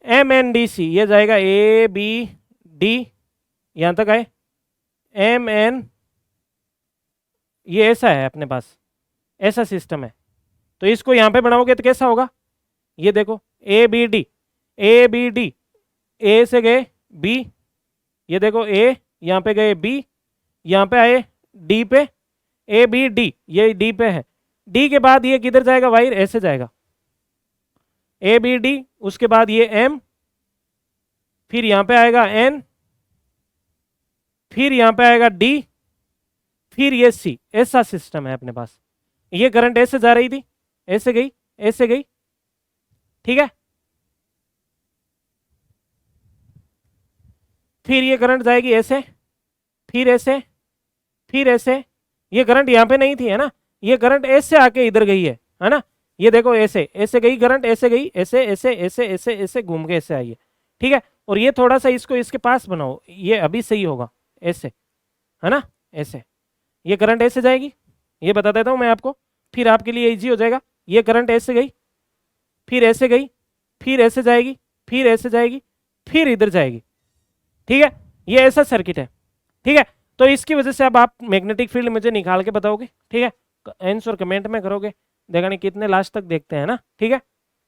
M N D C, ये जाएगा ए B D, यहां तक आए M N, ये ऐसा है अपने पास, ऐसा सिस्टम है। तो इसको यहां पे बनाओगे तो कैसा होगा, ये देखो A B D, A B D, A से गए बी, ये देखो ए, यहां पे गए बी, यहां पे आए डी पे, ए बी डी, ये डी पे है। डी के बाद ये किधर जाएगा, वायर ऐसे जाएगा, ए बी डी, उसके बाद ये एम, फिर यहां पे आएगा एन, फिर यहां पे आएगा डी, फिर ये सी, ऐसा सिस्टम है अपने पास। ये करंट ऐसे जा रही थी, ऐसे गई, ऐसे गई, ठीक है। फिर ये करंट जाएगी ऐसे, फिर ऐसे, फिर ऐसे, ये करंट यहां पे नहीं थी, है ना, ये करंट ऐसे आके इधर गई है ना। ये देखो ऐसे ऐसे गई करंट, ऐसे गई, ऐसे ऐसे ऐसे ऐसे ऐसे घूम के ऐसे आई है, ठीक है। और ये थोड़ा सा इसको इसके पास बनाओ, ये अभी सही होगा, ऐसे, है ना, ऐसे ये करंट ऐसे जाएगी, ये बता देता हूं मैं आपको, फिर आपके लिए इजी हो जाएगा। ये करंट ऐसे गई, फिर ऐसे गई, फिर ऐसे जाएगी, फिर ऐसे जाएगी, फिर इधर जाएगी, ठीक है। ये ऐसा सर्किट है, ठीक है। तो इसकी वजह से अब आप मैग्नेटिक फील्ड मुझे निकाल के बताओगे, ठीक है। आंसर कमेंट में करोगे, देखा नहीं कितने लास्ट तक देखते हैं ना, ठीक है,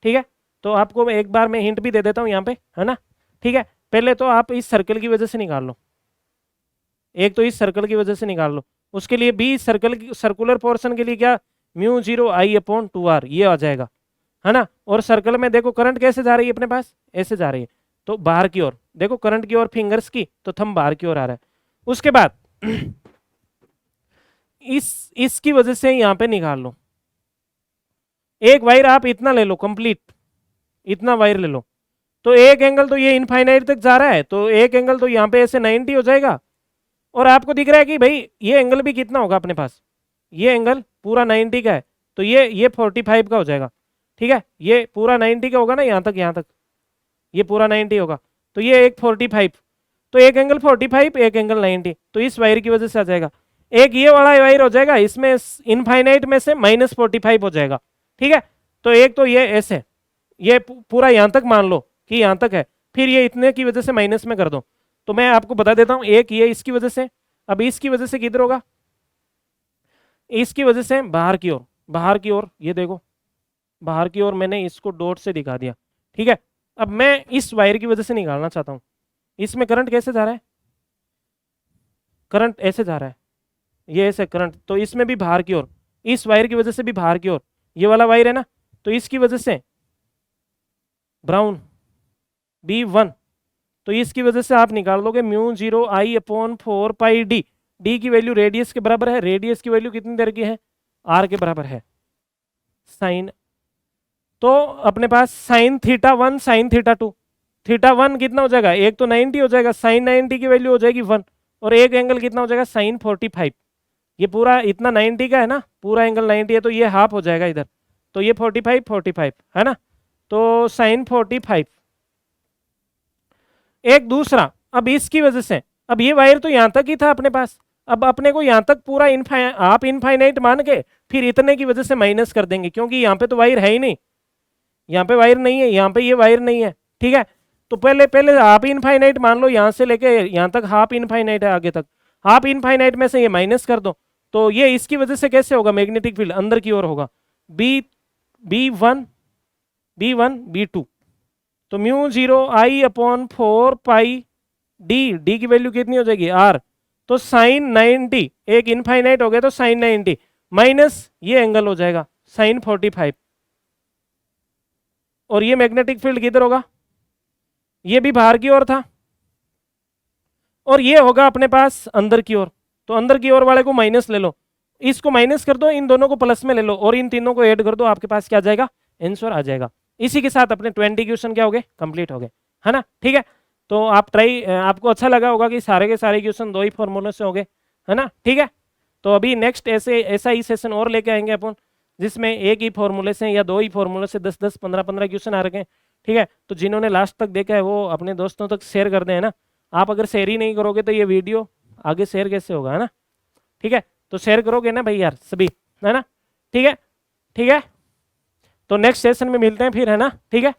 ठीक है। तो आपको एक बार मैं हिंट भी दे देता हूँ यहाँ पे, है ना, ठीक है। पहले तो आप इस सर्कल की वजह से निकाल लो, एक तो इस सर्कल की वजह से निकाल लो, उसके लिए बी सर्कल की सर्कुलर पोर्शन के लिए क्या, μ0I/2R, ये आ जाएगा, है ना। और सर्कल में देखो करंट कैसे जा रही है अपने पास, ऐसे जा रही है, तो बाहर की ओर देखो करंट की ओर फिंगर्स की, तो थंब बाहर की ओर आ रहा है। उसके बाद इसकी वजह से यहां पे निकाल लो, एक वायर आप इतना ले लो कंप्लीट, इतना वायर ले लो, तो एक एंगल तो ये इनफाइनाइट तक जा रहा है, तो एक एंगल तो यहाँ पे ऐसे 90 हो जाएगा। और आपको दिख रहा है कि भाई ये एंगल भी कितना होगा अपने पास, ये एंगल पूरा 90 का है, तो ये 45 का हो जाएगा, ठीक है। ये पूरा 90 का होगा ना, यहाँ तक ये पूरा 90 होगा, तो ये एक 45, तो एक एंगल 45, एक एंगल 90, तो इस वायर की वजह से आ जाएगा। एक ये वाला वायर हो जाएगा, इसमें इनफाइनाइट में से -45 हो जाएगा, ठीक है। तो एक तो ये ऐसे, ये पूरा यहाँ तक मान लो कि यहाँ तक है, फिर ये इतने की वजह से माइनस में कर दो, तो मैं आपको बता देता हूँ, एक ये इसकी वजह से, अब इसकी वजह से किधर होगा, इसकी वजह से बाहर की ओर, बाहर की ओर, ये देखो बाहर की ओर मैंने इसको डॉट से दिखा दिया, ठीक है। अब मैं इस वायर की वजह से निकालना चाहता हूँ, इसमें करंट कैसे जा रहा है, करंट ऐसे जा रहा है, ये ऐसे करंट, तो इसमें भी बाहर की ओर, इस वायर की वजह से भी बाहर की ओर, ये वाला वायर है ना, तो इसकी वजह से ब्राउन B1, तो इसकी वजह से आप निकाल लोगे μ0I/4πd, डी की वैल्यू रेडियस के बराबर है, रेडियस की वैल्यू कितनी देर की है, r के बराबर है, साइन, तो अपने पास साइन θ1 साइन θ2, θ1 कितना हो जाएगा, एक तो 90 हो जाएगा, साइन 90 की वैल्यू हो जाएगी 1, और एक एंगल कितना हो जाएगा, साइन 45, ये पूरा इतना 90 का है ना, पूरा एंगल 90 है, तो ये हाफ हो जाएगा इधर, तो ये 45 है ना, तो साइन 45। एक दूसरा, अब इसकी वजह से, अब ये वायर तो यहां तक ही था अपने पास, अब अपने को यहां तक पूरा आप इनफाइनाइट मान के फिर इतने की वजह से माइनस कर देंगे, क्योंकि यहाँ पे तो वायर है ही नहीं, यहाँ पे वायर नहीं है, यहाँ पे ये वायर नहीं है, ठीक है। तो पहले हाफ इनफाइनाइट मान लो, यहाँ से लेके यहाँ तक हाफ इनफाइनाइट है, आगे तक हाफ इनफाइनाइट में से ये माइनस कर दो, तो ये इसकी वजह से कैसे होगा, मैग्नेटिक फील्ड अंदर की ओर होगा, B1 B2, तो mu 0 I upon 4 pi D की वैल्यू कितनी हो जाएगी आर, तो साइन 90, एक इनफाइनाइट हो गया तो साइन 90 माइनस ये एंगल हो जाएगा साइन 45, और ये मैग्नेटिक फील्ड किधर होगा, ये भी बाहर की ओर था, और ये होगा अपने पास अंदर की ओर, तो अंदर की ओर वाले को माइनस ले लो, इसको माइनस कर दो, इन दोनों को प्लस में ले लो, और इन तीनों को ऐड कर दो, आपके पास क्या आ जाएगा, आंसर आ जाएगा। इसी के साथ अपने 20 क्वेश्चन क्या हो गए, कंप्लीट हो गए, है ना। ठीक है, तो आप आपको अच्छा लगा होगा कि सारे के सारे क्वेश्चन 2 ही फॉर्मूले से हो गए, है ना। ठीक है, तो अभी नेक्स्ट ऐसा ही सेशन और लेके आएंगे अपन, जिसमें एक ही फॉर्मूले से या 2 ही फॉर्मूले से 10-10, 15-15 क्वेश्चन आ रखे हैं। ठीक है, तो जिन्होंने लास्ट तक देखा है वो अपने दोस्तों तक शेयर कर दें, है ना। आप अगर शेयर ही नहीं करोगे तो ये वीडियो आगे शेयर कैसे होगा, है ना। ठीक है, तो शेयर करोगे ना भाई यार सभी, है ना। ठीक है, ठीक है, तो नेक्स्ट सेशन में मिलते हैं फिर, है ना। ठीक है।